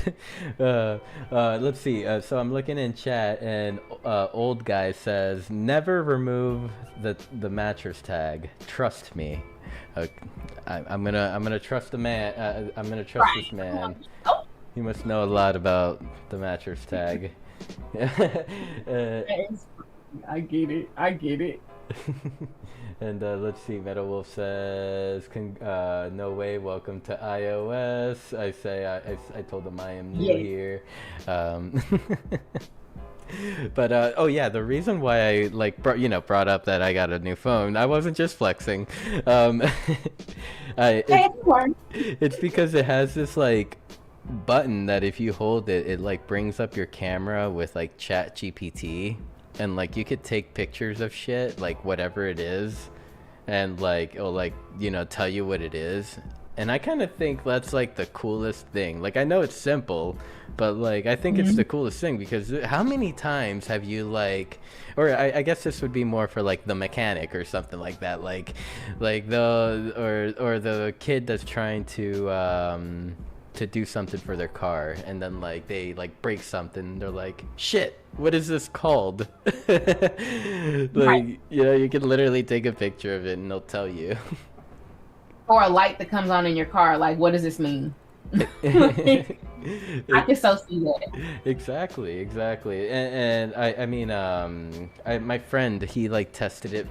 Let's see. So I'm looking in chat, and old guy says, "Never remove the mattress tag. Trust me." I'm gonna trust the man. I'm gonna trust this man. Oh. He must know a lot about the mattress tag. I get it. And let's see, Metal Wolf says, no way, welcome to iOS. I told him I am new here. But oh yeah, the reason why I like brought up that I got a new phone, I wasn't just flexing. It's because it has this like button that if you hold it, it like brings up your camera with like Chat GPT, and like you could take pictures of shit, like whatever it is, and like it'll like tell you what it is. And I kind of think that's like the coolest thing. Like I know it's simple, but like I think it's the coolest thing, because how many times have you like, or I guess this would be more for like the mechanic or something like that, like the kid that's trying to do something for their car, and then like they like break something, they're like, shit, what is this called? Like you can literally take a picture of it and they'll tell you. Or a light that comes on in your car, like, what does this mean? I can so see that. Exactly. And I mean, my friend, he like tested it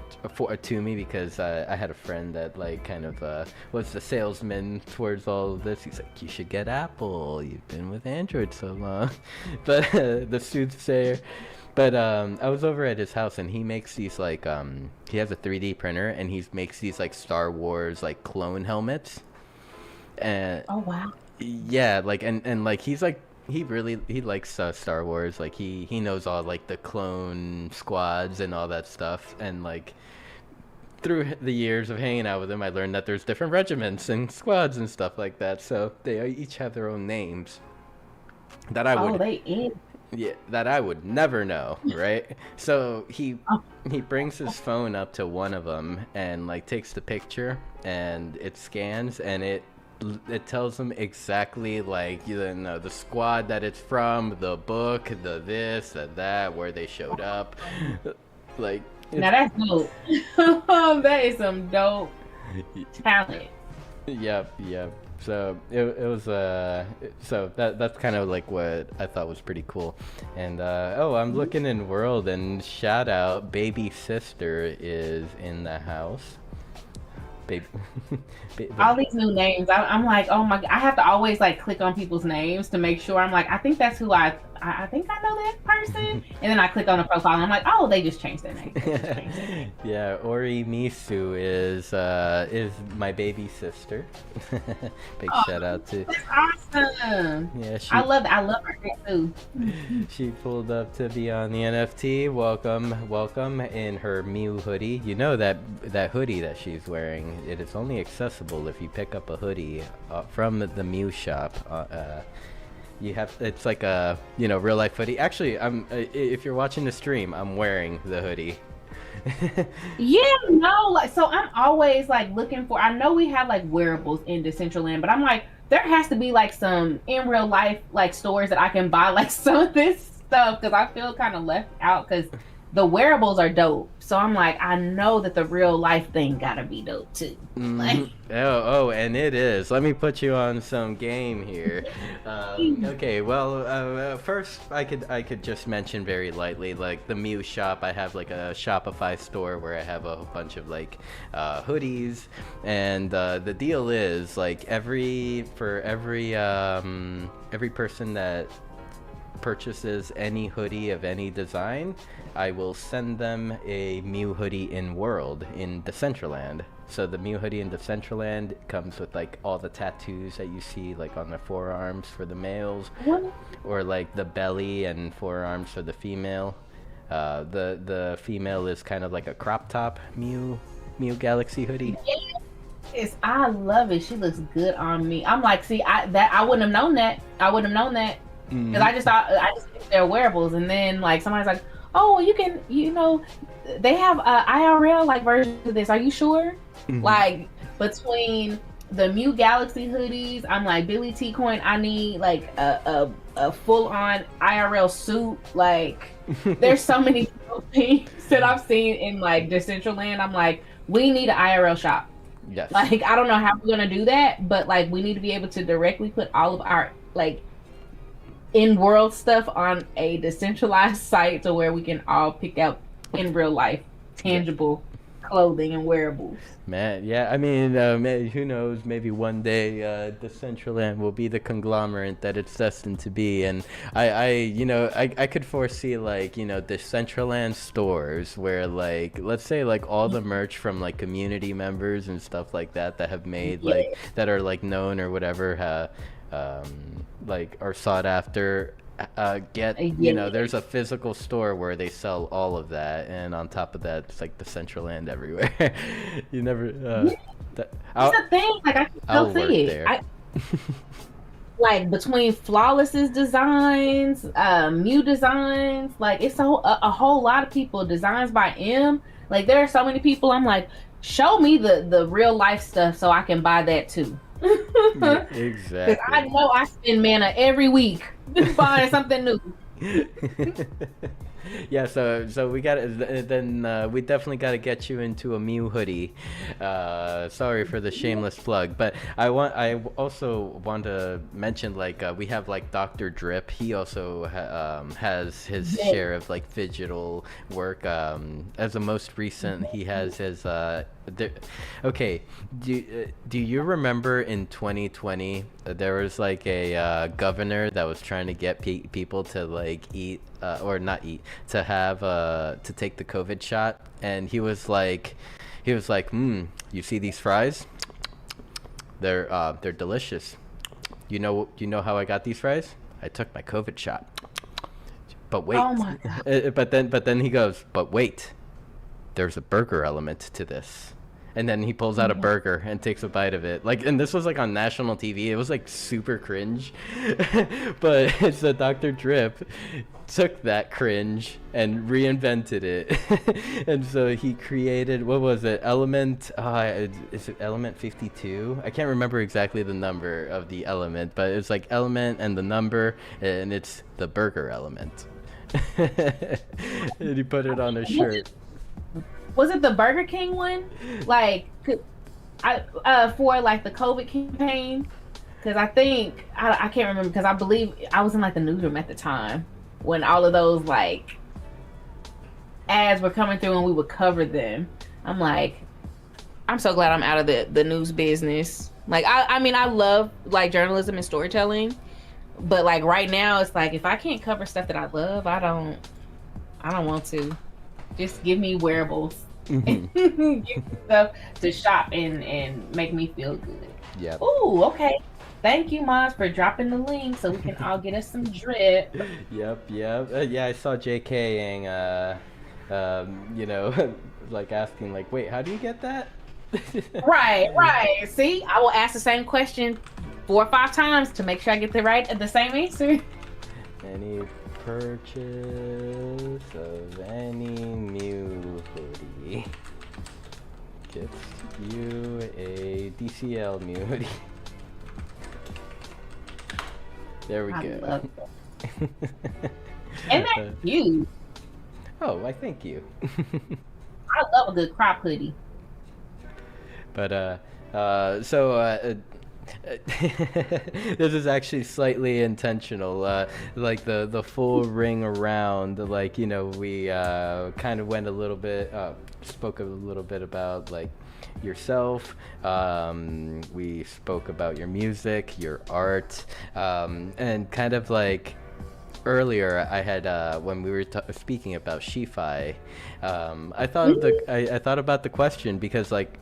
to me, because I had a friend that like kind of was the salesman towards all of this. He's like, you should get Apple, you've been with Android so long. But the soothsayer. But I was over at his house, and he makes these like he has a 3D printer, and he makes these like Star Wars like clone helmets. And oh wow. Yeah, like and like he's like he likes Star Wars. Like he knows all like the clone squads and all that stuff. And like through the years of hanging out with him, I learned that there's different regiments and squads and stuff like that. So they each have their own names that I would. Oh, they is. Yeah, that I would never know, right? So he brings his phone up to one of them and like takes the picture, and it scans, and it tells him exactly like the squad that it's from, the book, the this, the that, where they showed up. Like now that's dope. That is some dope talent. Yep. So it was so that's kind of like what I thought was pretty cool. And I'm looking in World, and shout out, baby sister is in the house. Baby. All these new names, I'm like, oh my, I have to always like click on people's names to make sure. I'm like, I think that's who I I think I know that person. And then I click on the profile and I'm like, oh, they just changed their name. Yeah, Ori Misu is my baby sister. Big shout out to. That's awesome. Yeah, I love her too. She pulled up to be on the NFT. Welcome in her Mew hoodie. You know that hoodie that she's wearing. It is only accessible if you pick up a hoodie from the Mew shop. You have, it's like a, you know, real life hoodie. Actually, if you're watching the stream, I'm wearing the hoodie. Yeah, no, like, so I'm always like looking for, I know we have like wearables in Decentraland, but I'm like, there has to be like some in real life like stores that I can buy like some of this stuff, because I feel kind of left out, because the wearables are dope. So I'm like, I know that the real life thing gotta be dope too. Like, and it is. Let me put you on some game here. Okay, well, first I could just mention very lightly, like the Mew shop. I have like a Shopify store where I have a bunch of like hoodies, and the deal is like every person that purchases any hoodie of any design, I will send them a Mew hoodie in Decentraland. So the Mew hoodie in Decentraland comes with like all the tattoos that you see like on the forearms for the males, or like the belly and forearms for the female. The female is kind of like a crop top Mew Galaxy hoodie. Yes, I love it. She looks good on me. I'm like, see, I wouldn't have known that. Because I just think they're wearables, and then like somebody's like, oh, you can, you know, they have IRL like version of this. Are you sure? Like between the Mew Galaxy hoodies, I'm like, Billy T Coin, I need like a full on IRL suit. Like there's so many things that I've seen in like Decentraland. I'm like, we need an IRL shop. Yes. Like I don't know how we're gonna do that, but like we need to be able to directly put all of our like in-world stuff on a decentralized site, to where we can all pick out in real life tangible clothing and wearables. Man, yeah, I mean, who knows, maybe one day Decentraland will be the conglomerate that it's destined to be. And I could foresee like, you know, Decentraland stores where like, let's say like all the merch from like community members and stuff like that have made like, that are like known or whatever, like are sought after, you know, there's a physical store where they sell all of that, and on top of that it's like Decentraland everywhere. You never that's the thing, like I can still see it. Like between Flawless's designs, Mew designs, like it's a whole lot of people, designs by M, like there are so many people. I'm like, show me the real life stuff so I can buy that too. Yeah, exactly. Because I know I spend mana every week buying something new. Yeah, so we got then we definitely got to get you into a Mew hoodie. Sorry for the shameless plug, but I also want to mention like we have like Dr. Drip. He also has his share of like digital work. As the most recent, he has his okay. Do you remember in 2020 there was like a governor that was trying to get people to like eat or not eat, to have to take the COVID shot, and he was like, you see these fries? They're delicious. You know how I got these fries? I took my COVID shot. But wait. Oh my God. But then he goes, but wait, there's a burger element to this. And then he pulls out a burger and takes a bite of it. Like, and this was like on national TV. It was like super cringe. But it's a Dr. Drip took that cringe and reinvented it. And so he created, what was it? Is it Element 52? I can't remember exactly the number of the element, but it's like element and the number, and it's the burger element. And he put it on his shirt. Was it the Burger King one? Like, for like the COVID campaign? Because I think, I can't remember, because I believe I was in like the newsroom at the time when all of those like ads were coming through and we would cover them. I'm like, I'm so glad I'm out of the news business. Like, I mean, I love like journalism and storytelling, But like right now, it's like if I can't cover stuff that I love, I don't want to. Just give me wearables. Mm-hmm. Give me stuff to shop and make me feel good. Yep. Ooh, okay. Thank you, Mods, for dropping the link so we can all get us some drip. Yep. Yeah, I saw JKing, you know, like asking, like, wait, how do you get that? Right. See, I will ask the same question 4 or 5 times to make sure I get the same answer. Any purchase of any Mew hoodie gets you a DCL Mew hoodie. There we go. Love that. And that's you. Oh, why thank you. I love a good crop hoodie. But this is actually slightly intentional. Like the full ring around, like, you know, we kind of went a little bit, spoke a little bit about like yourself. We spoke about your music, your art, and kind of like earlier I had when we were speaking about Shi-Fi, I thought I thought about the question because like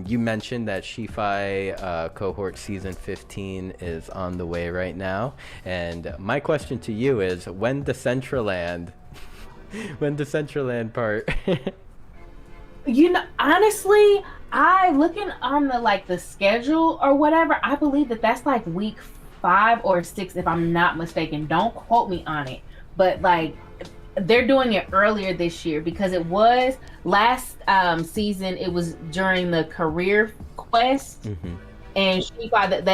you mentioned that Shi-Fi cohort season 15 is on the way right now, and my question to you is when Decentraland part. You know, honestly, I looking on the schedule or whatever, I believe that's like week 5 or 6 if I'm not mistaken. Don't quote me on it, but like they're doing it earlier this year because it was last season. It was during the career quest. Mm-hmm. And Shi-Fi that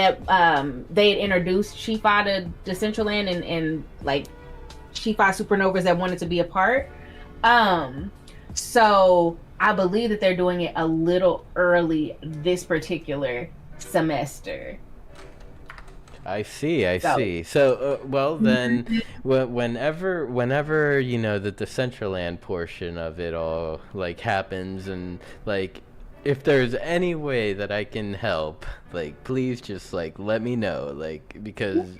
they had introduced Shi-Fi to Decentraland and like Shi-Fi supernovas that wanted to be a part. So I believe that they're doing it a little early this particular semester. I see. So, well, then, whenever you know the Decentraland portion of it all like happens, and like, if there's any way that I can help, like, please just like let me know, like, because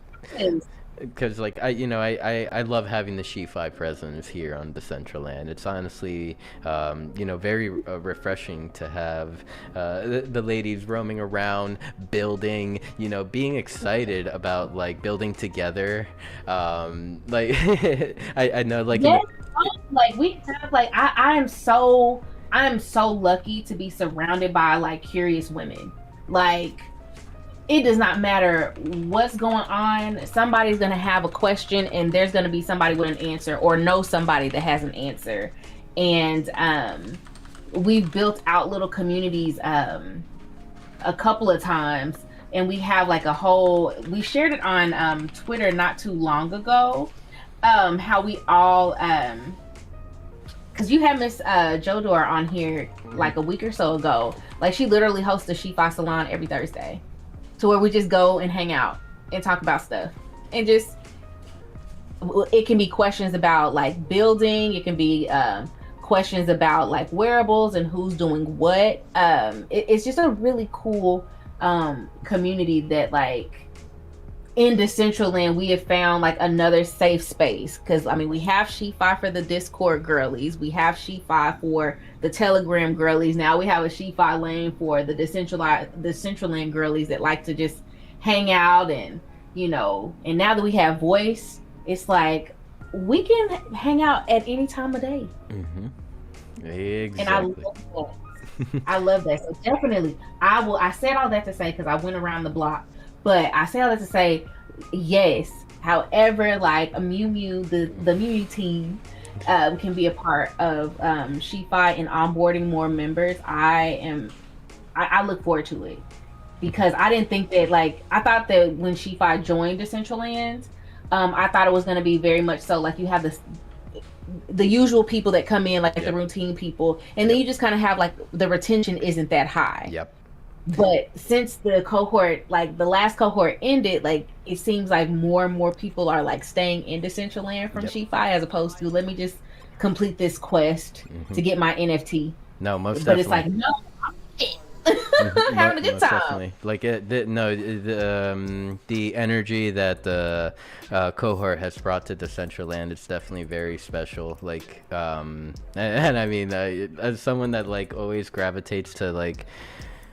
like I love having the Shi-Fi presence here on Decentraland. It's honestly very refreshing to have the ladies roaming around, building, being excited about like building together. Like I know like yes, like we have like I am so lucky to be surrounded by like curious women. Like it does not matter what's going on. Somebody's going to have a question and there's going to be somebody with an answer or know somebody that has an answer. And we've built out little communities a couple of times, and we have like we shared it on Twitter not too long ago, how we all, because you had Miss Jodor on here like a week or so ago. Like she literally hosts a Shi-Fi salon every Thursday, to where we just go and hang out and talk about stuff. And just, it can be questions about like building. It can be questions about like wearables and who's doing what. It's just a really cool community that like in Decentraland, we have found like another safe space. Cause I mean, we have Shi-Fi for the Discord girlies. We have Shi-Fi for the Telegram girlies. Now we have a Shi-Fi lane for the Decentraland girlies that like to just hang out and, and now that we have voice, it's like we can hang out at any time of day. Mm-hmm. Exactly. And I love that. I love that. So definitely, I said all that to say, cause I went around the block. But I say all that to say, yes. However, like a Mew, the Mew team can be a part of Shi-Fi and onboarding more members. I look forward to it because I didn't think that I thought that when Shi-Fi joined Decentraland, I thought it was going to be very much so like you have the usual people that come in like the routine people, and then you just kind of have like the retention isn't that high. Yep. But since the cohort, like the last cohort ended, like it seems like more and more people are like staying in Decentraland from Shi-Fi as opposed to let me just complete this quest to get my NFT. No, most but definitely. It's like, no, having a good Most time. definitely. Like the energy that the cohort has brought to Decentraland is definitely very special. Like, and I mean, as someone that like always gravitates to like,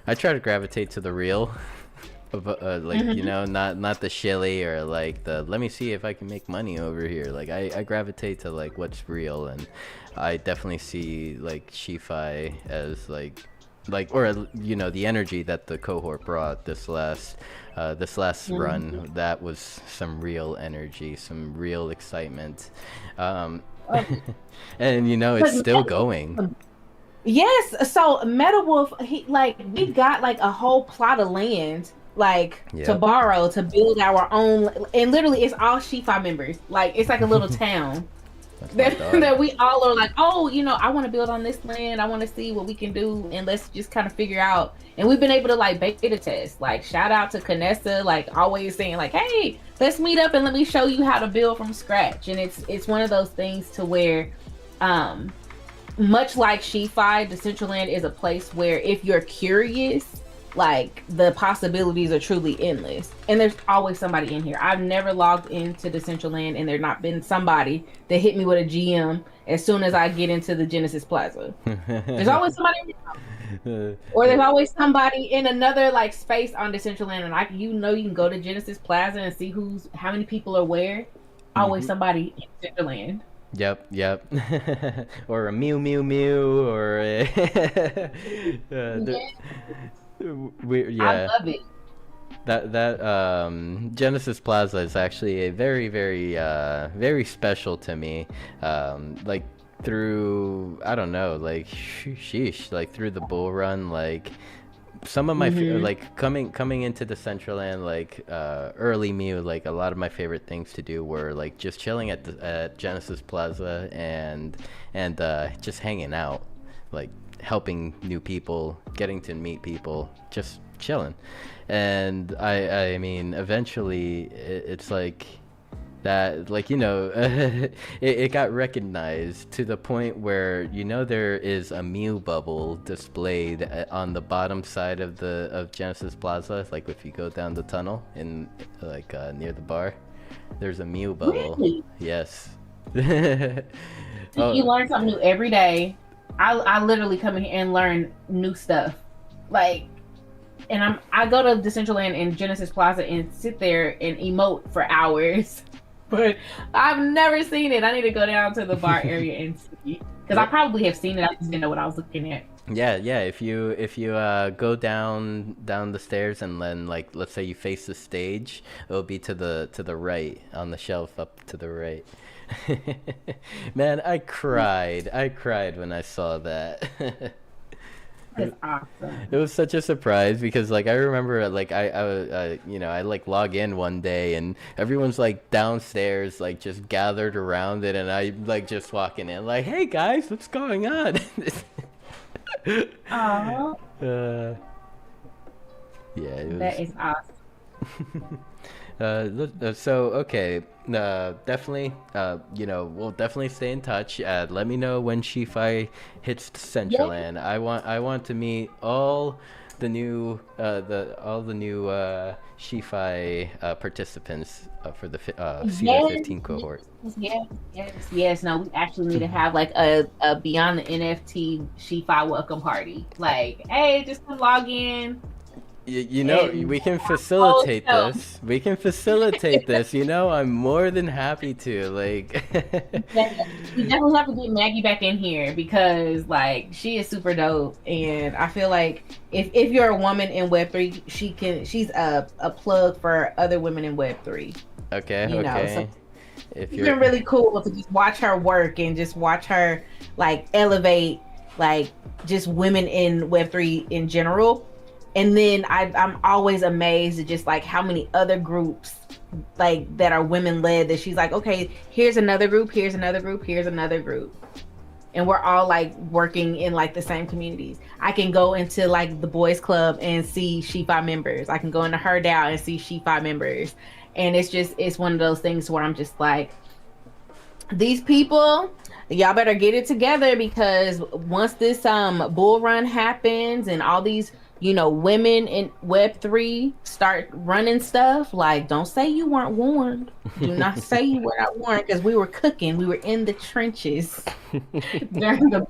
I try to gravitate to the real. Like, you Hmm. know, not the shilly or like the let me see if I can make money over here. Like I gravitate to like what's real, and I definitely see like Shifi as like or you know the energy that the cohort brought this last Hmm. run, that was some real energy, some real excitement, um and you know it's Because still going. yes, so Meta Wolf, he like we've got like a whole plot of land like to Yep. borrow to build our own, and literally it's all Shifa members. Like it's like a little town That's my that dog. that we all are like, oh, I want to build on this land. I want to see what we can do, and let's just kind of figure out. And we've been able to like beta test. Like shout out to Canessa, like always saying like, hey, let's meet up and let me show you how to build from scratch. And it's one of those things to where, um, much like Shi-Fi, Decentraland is a place where if you're curious, like the possibilities are truly endless. And there's always somebody in here. I've never logged into Decentraland and there's not been somebody that hit me with a GM as soon as I get into the Genesis Plaza. There's always somebody in here. Or there's always somebody in another like space on Decentraland, and you can go to Genesis Plaza and see who's how many people are where. Always Mhm. somebody in Decentraland. Yep, yep. Or a Mew Mew Mew, or a Yeah, I yeah. love it. That Genesis Plaza is actually a very special to me. Like through I don't know, like sheesh, like through the bull run, like some of my Hmm. like coming into the Central End, like early Mew, like a lot of my favorite things to do were like just chilling at Genesis Plaza and just hanging out, like helping new people, getting to meet people, just chilling. And I mean eventually it's like that, like, you know, it got recognized to the point where, you know, there is a Mew bubble displayed on the bottom side of Genesis Plaza. Like if you go down the tunnel in like near the bar, there's a Mew bubble. Really? Yes. See, you Oh. learn something new every day. I literally come in here and learn new stuff. Like, and I go to Decentraland and Genesis Plaza and sit there and emote for hours. But I've never seen it. I need to go down to the bar area and see. Because I Yep. probably have seen it. I just didn't know what I was looking at. Yeah, yeah. If you go down the stairs and then like let's say you face the stage, it'll be to the right on the shelf up to the right. Man, I cried. I cried when I saw that. That's It awesome. was such a surprise because like I remember like you know I like log in one day and everyone's like downstairs like just gathered around it and I like just walking in like, hey guys, what's going on? Oh, uh, yeah, it that was. is awesome. So okay, definitely. You know, we'll definitely stay in touch. Let me know when Shifi hits Yeah. Centraland. I want to meet all the new Shifi participants for the Yes, CY15 cohort. yes. No, we actually need to have like a Beyond the NFT Shi-Fi welcome party. Like, hey, just come log in You know, and we can whole facilitate show. this. We can facilitate this. You know, I'm more than happy to. Like, Yeah, we definitely have to get Maggie back in here because like she is super dope, and I feel like if you're a woman in Web3, she's a plug for other women in Web3. okay, So okay. If it's you're been really cool to just watch her work and just watch her like elevate like just women in Web3 in general. And then I'm always amazed at just like how many other groups like that are women led that she's like, okay, here's another group, here's another group, here's another group. And we're all like working in like the same communities. I can go into like the boys club and see She-Fi members. I can go into her DAO and see She-Fi members. And it's one of those things where I'm just like, these people, y'all better get it together because once this bull run happens and all these women in Web3 start running stuff, like, don't say you weren't warned. Do not say you were not warned, because we were cooking. We were in the trenches during the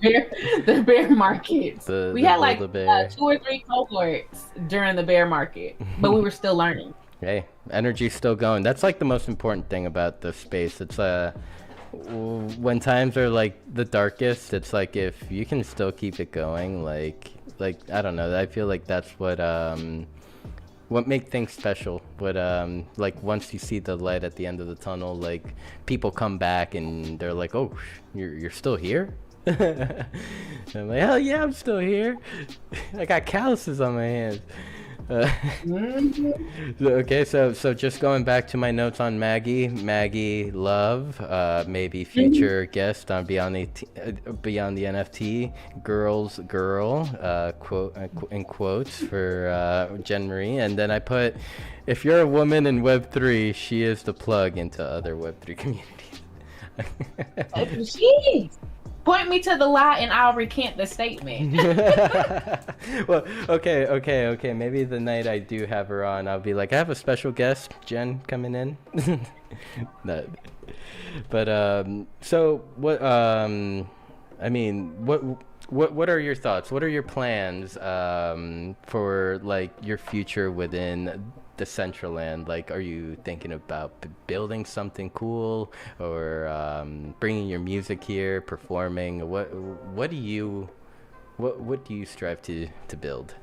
bear markets. We had like 2 or 3 cohorts during the bear market, but we were still learning. Hey, energy's still going. That's like the most important thing about the space. It's when times are like the darkest, it's like if you can still keep it going, like I don't know. I feel like that's what make things special. What like once you see the light at the end of the tunnel, like people come back and they're like, "Oh, you're still here?" I'm like, "Hell yeah, I'm still here. I got calluses on my hands." Okay, so just going back to my notes on Maggie Love, maybe future guest on Beyond the NFT, girl, quote in quotes for Jen Marie, and then I put, if you're a woman in Web3, she is the plug into other Web3 communities. Jeez. Point me to the lie and I'll recant the statement. Well, okay. Maybe the night I do have her on, I'll be like, I have a special guest, Jen, coming in. No. But so what? I mean, what are your thoughts? What are your plans for like your future within Decentraland? Like, are you thinking about building something cool, or bringing your music here, performing? What do you strive to build?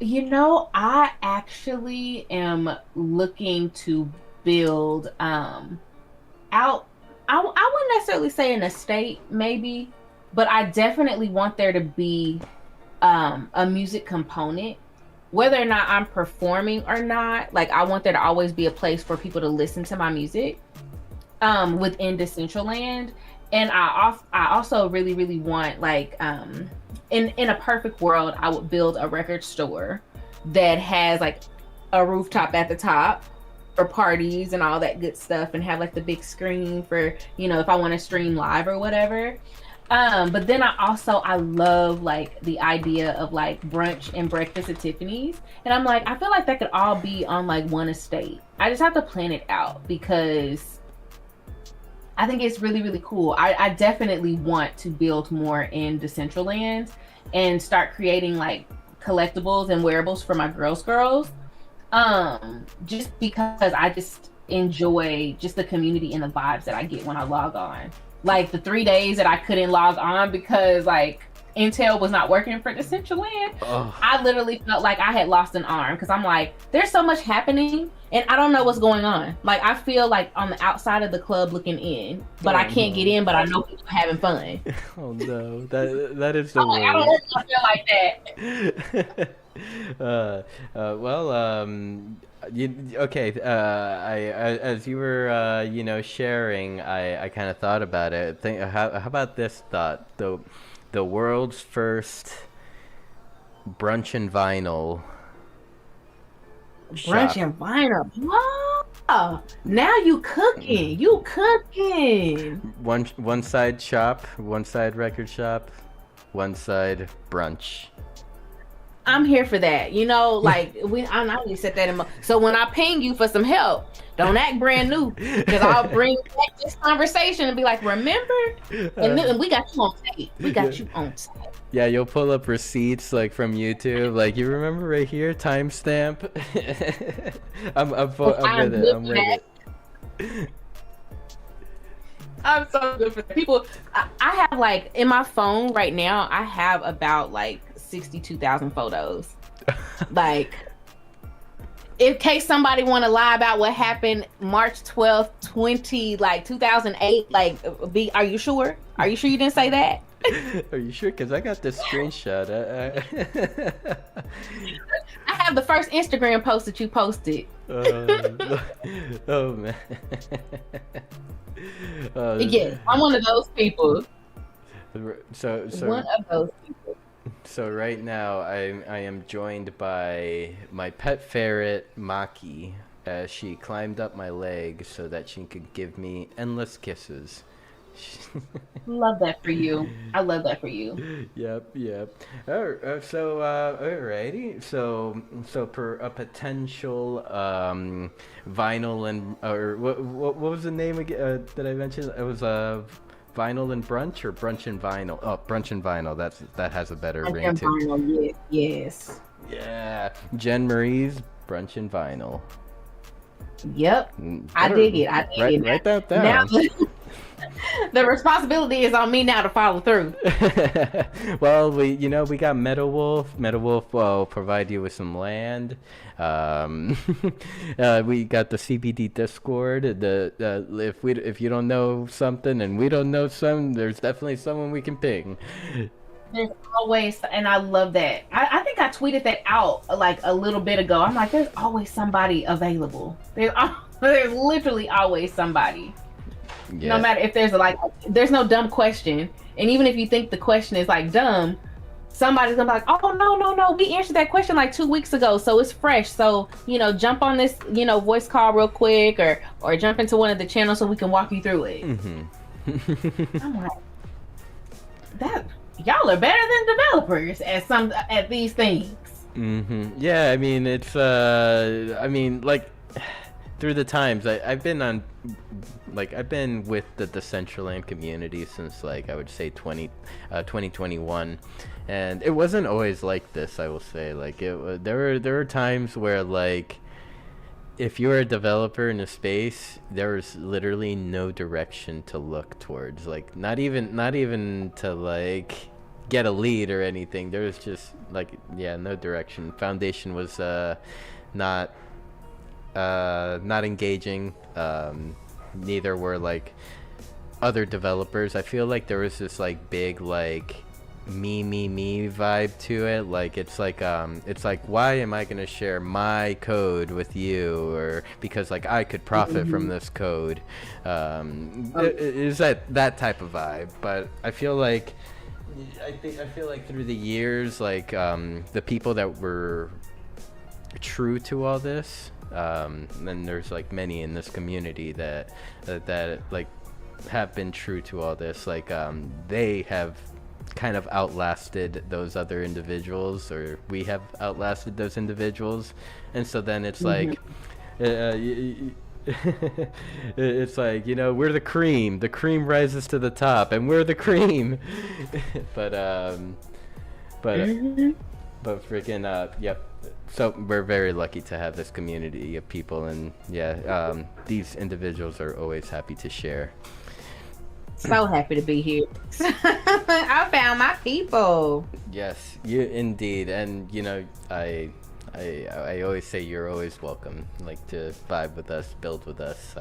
I actually am looking to build out. I wouldn't necessarily say an estate, maybe, but I definitely want there to be a music component. Whether or not I'm performing or not, like, I want there to always be a place for people to listen to my music within Decentraland. And I also really, really want, like, in a perfect world, I would build a record store that has like a rooftop at the top for parties and all that good stuff, and have like the big screen for, if I want to stream live or whatever. But then I love like the idea of like brunch and breakfast at Tiffany's. And I'm like, I feel like that could all be on like one estate. I just have to plan it out, because I think it's really, really cool. I definitely want to build more in Decentraland and start creating like collectibles and wearables for my girls. Just because I just enjoy just the community and the vibes that I get when I log on. Like the 3 days that I couldn't log on because like Intel was not working for Decentraland, I literally felt like I had lost an arm, because I'm like, there's so much happening and I don't know what's going on. Like, I feel like on the outside of the club looking in, but I can't get in, but I know people having fun. Oh no, that is the worst. I don't know if I feel like that. Okay. As you were, sharing, I kind of thought about it. How about this thought? The world's first brunch and vinyl. Brunch and vinyl. Wow. Now you cooking. You cooking. One side shop, one side record shop, one side brunch. I'm here for that. Like I need to set that in my. So when I ping you for some help, don't act brand new, because I'll bring back this conversation and be like, remember? And we got you on tape. We got you on tape. Yeah, you'll pull up receipts like from YouTube, like, you remember right here, timestamp. I'm with it. I'm with it. I'm so good for that. People. I have like in my phone right now, I have about like 62,000 photos. Like, in case somebody want to lie about what happened March 12th, 2008, like, are you sure? Are you sure you didn't say that? Are you sure? Because I got this screenshot. I have the first Instagram post that you posted. Oh man. Yeah, I'm one of those people. So one of those people. So right now I am joined by my pet ferret Maki, as she climbed up my leg so that she could give me endless kisses. Love that for you. I love that for you. Yep. Alrighty. So for a potential vinyl and or what was the name again that I mentioned? It was vinyl and brunch or brunch and vinyl. Oh, brunch and vinyl. That has a better ring too. Vinyl, yes. Yeah, Jen Marie's brunch and vinyl. Yep, I dig it. I dig it. Write that down. Now, the responsibility is on me now to follow through. Well, we got Meadow Wolf. Meadow Wolf will provide you with some land. We got the CBD Discord. If you don't know something and we don't know some, there's definitely someone we can ping. There's always, and I love that. I think I tweeted that out like a little bit ago. I'm like, there's always somebody available. There's literally always somebody. Yeah. No matter if there's no dumb question. And even if you think the question is like dumb, somebody's gonna be like, oh, no. We answered that question like 2 weeks ago. So it's fresh. So, jump on this, voice call real quick or jump into one of the channels so we can walk you through it. Mm-hmm. I'm like, y'all are better than developers at these things. Mm-hmm. Yeah, I mean it's like through the times I've been with the Decentraland community since like I would say 2021, and it wasn't always like this. I will say like there were times where like if you were a developer in a space, there was literally no direction to look towards. Like not even to like get a lead or anything. There was just like no direction. Foundation was not engaging. Neither were like other developers. I feel like there was this like big like me vibe to it. Like it's like why am I gonna share my code with you, or because like I could profit from this code. Is that type of vibe. But I feel like through the years like the people that were true to all this, and there's like many in this community that like have been true to all this, like they have kind of outlasted those other individuals, or we have outlasted those individuals, and so then it's like it's like we're the cream rises to the top and we're the cream. but freaking yep. So we're very lucky to have this community of people, and these individuals are always happy to share. So happy to be here. I found my people. Yes, you indeed. And I always say you're always welcome, like to vibe with us, build with us,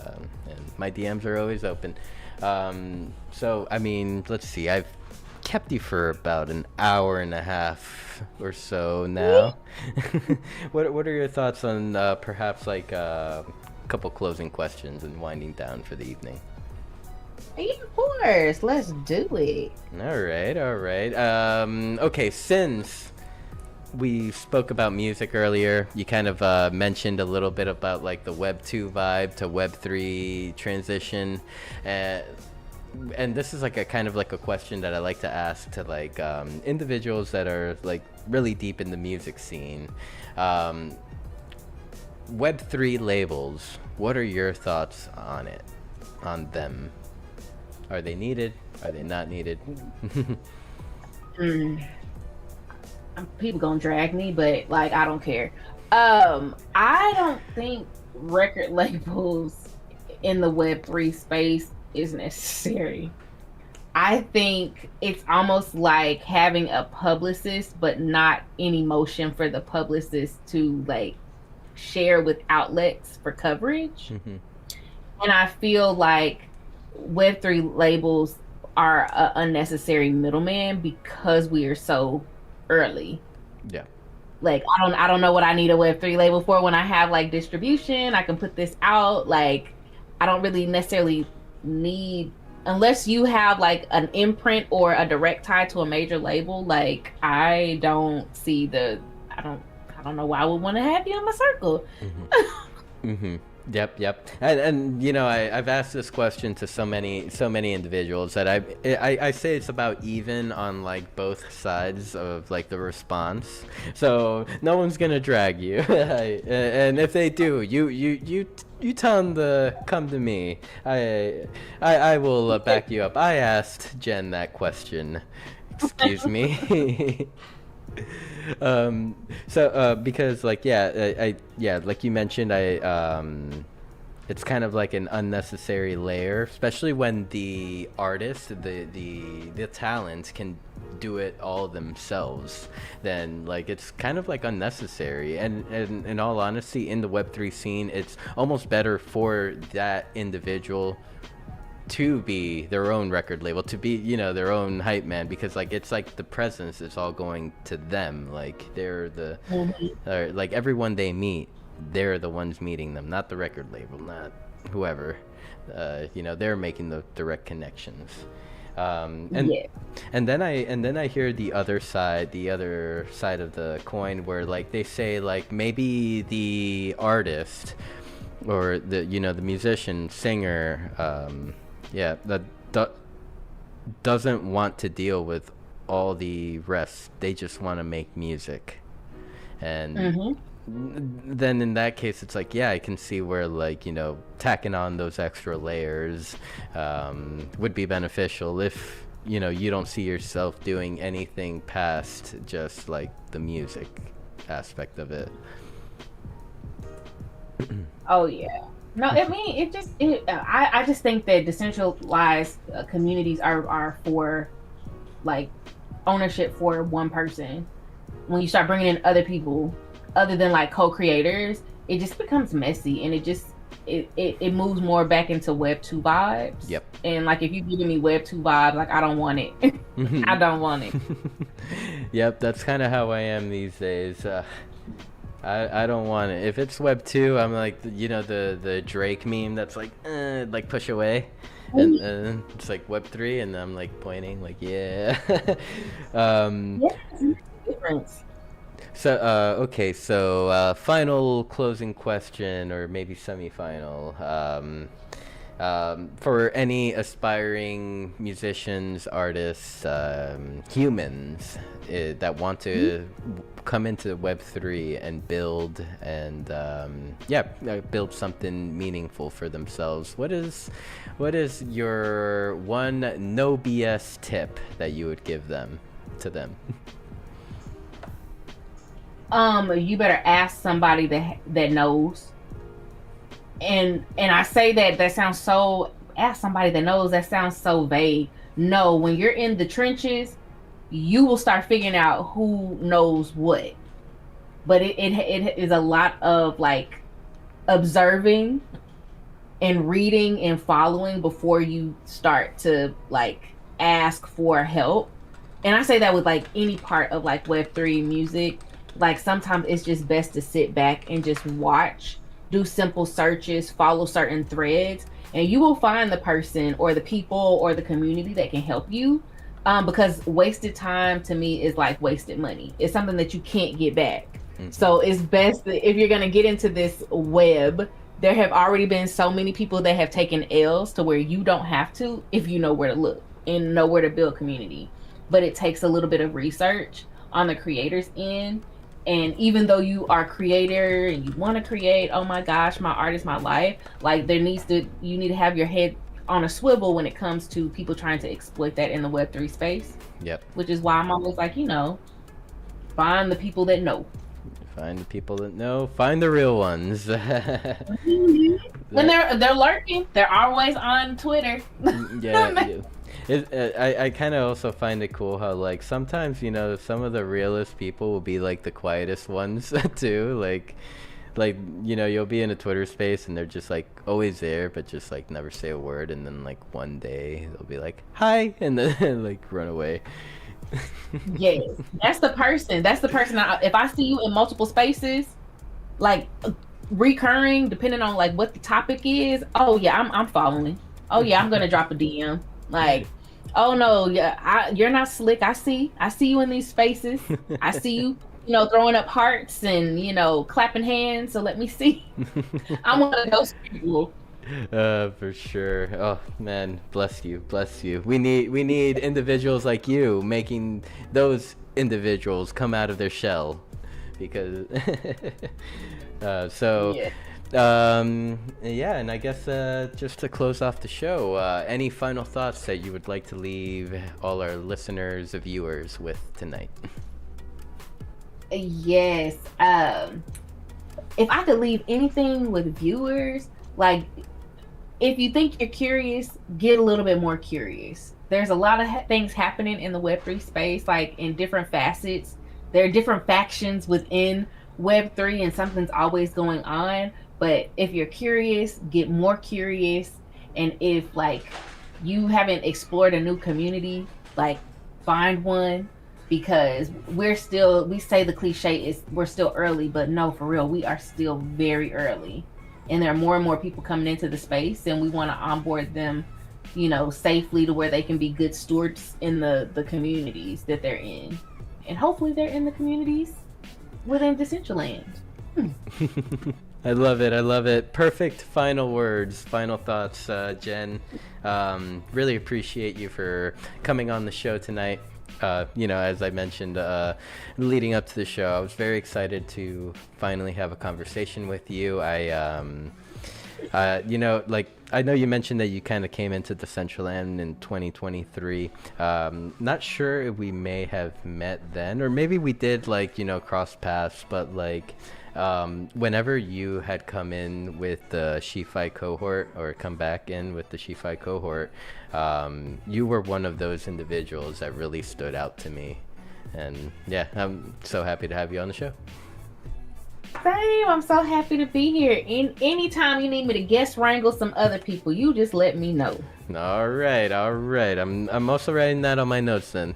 and my DMs are always open. So I mean, let's see, I've kept you for about an hour and a half or so now. What are your thoughts on perhaps like a couple closing questions and winding down for the evening? Yeah, of course, let's do it. All right. Okay, since we spoke about music earlier, you kind of mentioned a little bit about like the Web 2 vibe to Web 3 transition, and this is like a kind of like a question that I like to ask to like individuals that are like really deep in the music scene. Web 3 labels, what are your thoughts on them? Are they needed? Are they not needed? People gonna drag me, but like I don't care. I don't think record labels in the Web3 space is necessary. I think it's almost like having a publicist, but not any motion for the publicist to like share with outlets for coverage. Mm-hmm. And I feel like Web3 labels are an unnecessary middleman because we are so early. Yeah. Like I don't know what I need a Web3 label for when I have like distribution. I can put this out. Like I don't really necessarily need, unless you have like an imprint or a direct tie to a major label. Like I don't see I don't know why I would want to have you in my circle. Mm-hmm. Mm-hmm. Yep. And you know, I've asked this question to so many individuals that I say it's about even on like both sides of like the response. So no one's gonna drag you. And if they do, you tell them to come to me. I will back you up. I asked Jen that question. Excuse me. Because like yeah, like you mentioned, it's kind of like an unnecessary layer, especially when the artist, the talent can do it all themselves. Then like it's kind of like unnecessary. And in all honesty, in the Web3 scene, it's almost better for that individual to be their own record label, to be, you know, their own hype man, because like it's like the presence is all going to them. Like they're the like everyone they meet, they're the ones meeting them, not the record label, not whoever. You know, they're making the direct connections. And then I hear the other side of the coin, where like they say like maybe the artist or the, you know, the musician, singer, that doesn't want to deal with all the rest. They just want to make music. And then in that case, it's like, yeah, I can see where, like, you know, tacking on those extra layers would be beneficial if, you know, you don't see yourself doing anything past just like the music aspect of it. Oh yeah. No, I mean I just think that decentralized communities are for like ownership for one person. When you start bringing in other people other than like co-creators, it just becomes messy, and it moves more back into Web 2 vibes. Yep. And like if you're giving me Web 2 vibes, like I don't want it. I don't want it. Yep, that's kind of how I am these days. I don't want it. If it's Web 2, I'm like, you know, the Drake meme that's like push away. And it's like Web 3, and I'm like pointing like, yeah. Difference. So, okay, so final closing question, or maybe semi-final. For any aspiring musicians, artists, humans that want to come into Web3 and build build something meaningful for themselves, what is your one no BS tip that you would give to them? You better ask somebody that knows. And I say that sounds so, ask somebody that knows, that sounds so vague. No, when you're in the trenches, you will start figuring out who knows what. But it is a lot of like observing and reading and following before you start to like ask for help. And I say that with like any part of like Web3 music. Like sometimes it's just best to sit back and just watch, do simple searches, follow certain threads, and you will find the person or the people or the community that can help you. Because wasted time to me is like wasted money. It's something that you can't get back. So it's best that if you're going to get into this web, there have already been so many people that have taken L's to where you don't have to, if you know where to look and know where to build community. But it takes a little bit of research on the creator's end. And even though you are a creator and you want to create, oh my gosh, my art is my life, like you need to have your head on a swivel when it comes to people trying to exploit that in the Web3 space. Yep. Which is why I'm always like, you know, find the people that know. Find the people that know. Find the real ones. When they're lurking, they're always on Twitter. Yeah. I kind of also find it cool how like sometimes, you know, some of the realest people will be like the quietest ones too. Like you know, you'll be in a Twitter space and they're just like always there, but just like never say a word, and then like one day they'll be like hi, and then like run away. Yes, that's the person. If I see you in multiple spaces, like recurring, depending on like what the topic is, oh yeah, I'm following. Oh yeah, I'm gonna drop a DM. Like, oh no, yeah, you're not slick. I see you in these spaces. I see you. throwing up hearts and, clapping hands. So let me see. I'm one of those people. For sure. Oh man, bless you, bless you. We need individuals like you making those individuals come out of their shell, because so Yeah. yeah, and I guess just to close off the show, any final thoughts that you would like to leave all our listeners, viewers with tonight? Yes. If I could leave anything with viewers, like, if you think you're curious, get a little bit more curious. There's a lot of things happening in the Web3 space, like in different facets. There are different factions within Web3, and something's always going on. But if you're curious, get more curious. And if, like, you haven't explored a new community, like, find one, because we say the cliche is we're still early, but no, for real, we are still very early. And there are more and more people coming into the space, and we want to onboard them, safely, to where they can be good stewards in the communities that they're in. And hopefully they're in the communities within Decentraland. I love it. I love it. Perfect final words, final thoughts, Jen. Really appreciate you for coming on the show tonight. As I mentioned, leading up to the show, I was very excited to finally have a conversation with you. I know you mentioned that you kind of came into Decentraland in 2023. Not sure if we may have met then, or maybe we did, cross paths, but whenever you had come in with the Shi-Fi cohort, or come back in with the Shi-Fi cohort, you were one of those individuals that really stood out to me. And yeah, I'm so happy to have you on the show. Same. I'm so happy to be here. Anytime you need me to guest wrangle some other people, you just let me know. All right. I'm also writing that on my notes then.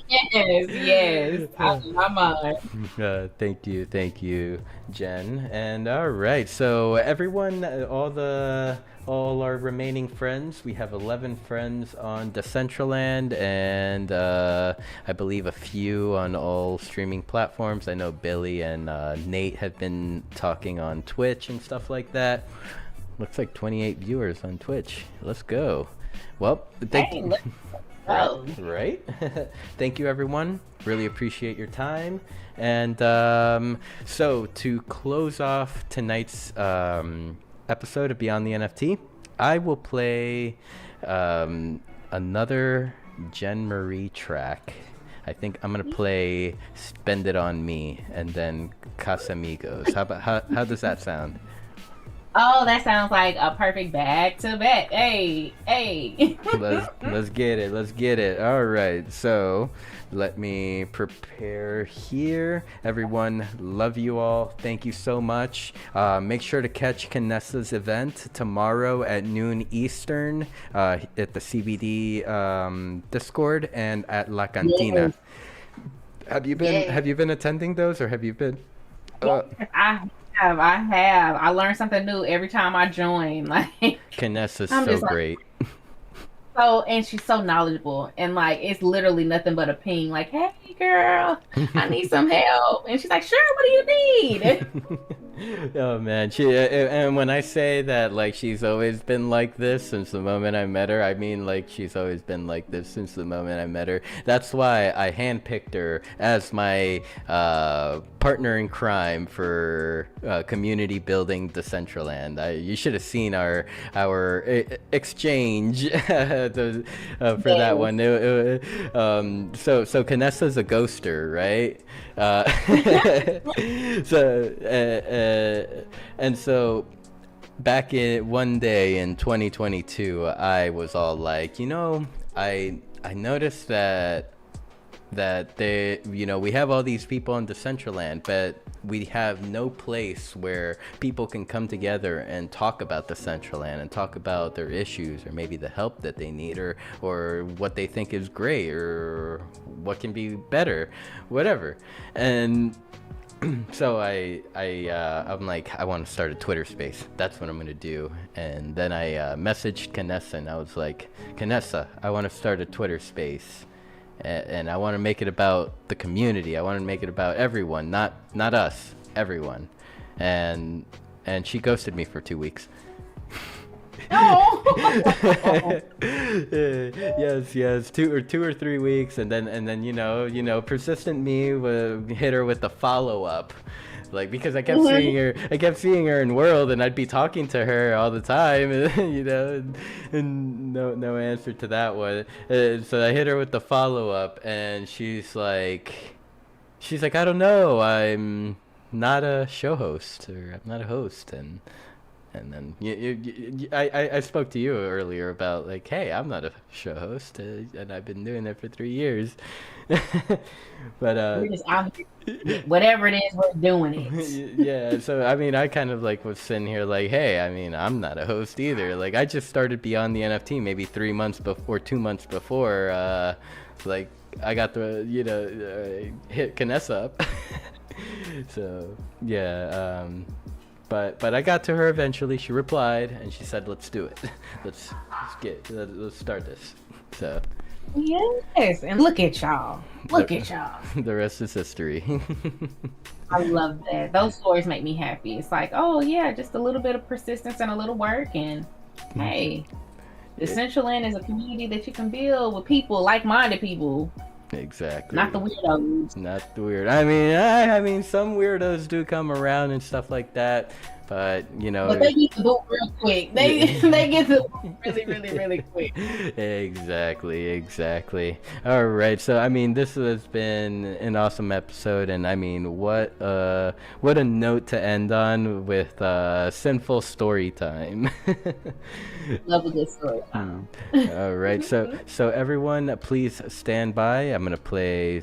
Yes. I'm on. Thank you, Jen. And all right, so everyone, all our remaining friends, we have 11 friends on Decentraland, and I believe a few on all streaming platforms. I know Billy and Nate have been talking on Twitch and stuff like that. Looks like 28 viewers on Twitch. Let's go. Well, thank you. Right? Thank you, everyone. Really appreciate your time. And so to close off tonight's episode of Beyond the NFT, I will play another Jen Marie track. I think I'm gonna play "Spend It on Me" and then "Casamigos." How does that sound? Oh, that sounds like a perfect back to back. Hey. Let's get it. All right, so let me prepare here. Everyone, love you all. Thank you so much. Make sure to catch Canessa's event tomorrow at noon Eastern at the CBD Discord and at La Cantina. Yes. Have you been attending those, or have you been? I have. I learned something new every time I join. Like, Canessa's I'm so just great. and she's so knowledgeable, and it's literally nothing but a ping. Like, hey girl, I need some help, and she's like, sure. What do you need? Oh man, and when I say that, she's always been like this since the moment I met her, I mean she's always been like this since the moment I met her. That's why I handpicked her as my partner in crime for community building Decentraland. You should have seen our exchange for that one. So Canessa's a ghoster, right? So back in one day in 2022, I was all like, I noticed that they, we have all these people in Decentraland, but we have no place where people can come together and talk about Decentraland and talk about their issues, or maybe the help that they need, or what they think is great, or what can be better, whatever. And so I'm like, I want to start a Twitter space. That's what I'm gonna do. And then I messaged Canessa, and I was like, Canessa, I want to start a Twitter space. and I want to make it about the community. I want to make it about everyone, not us, everyone. And she ghosted me for 2 weeks. Oh. Yes, 2 or 3 weeks, and then persistent me would hit her with the follow-up. Like, because I kept seeing her in World, and I'd be talking to her all the time, and no answer to that one. So I hit her with the follow up, and she's like, I don't know, I'm not a show host, or I'm not a host, and then I spoke to you earlier about, like, hey, I'm not a show host, and I've been doing it for 3 years. But we're just out here, whatever it is, we're doing it. Yeah, so I mean, I kind of like was sitting here like, hey, I mean, I'm not a host either. Like, I just started Beyond the NFT maybe 3 months before, 2 months before, like, I got the hit Canessa up. So yeah, but I got to her eventually. She replied and she said, let's do it. let's start this. So yes, and look at y'all. The rest is history. I love that. Those stories make me happy. It's like, oh yeah, just a little bit of persistence and a little work, and hey, Decentraland is a community that you can build with people, like-minded people. Exactly. Not the weirdos. Not the weird. I mean, some weirdos do come around and stuff like that, but But they get the boot real quick. They get the boot really quick. Exactly. All right. So I mean, this has been an awesome episode, and I mean, what a note to end on with sinful story time. Love a good story time. All right. So everyone, please stand by. I'm gonna play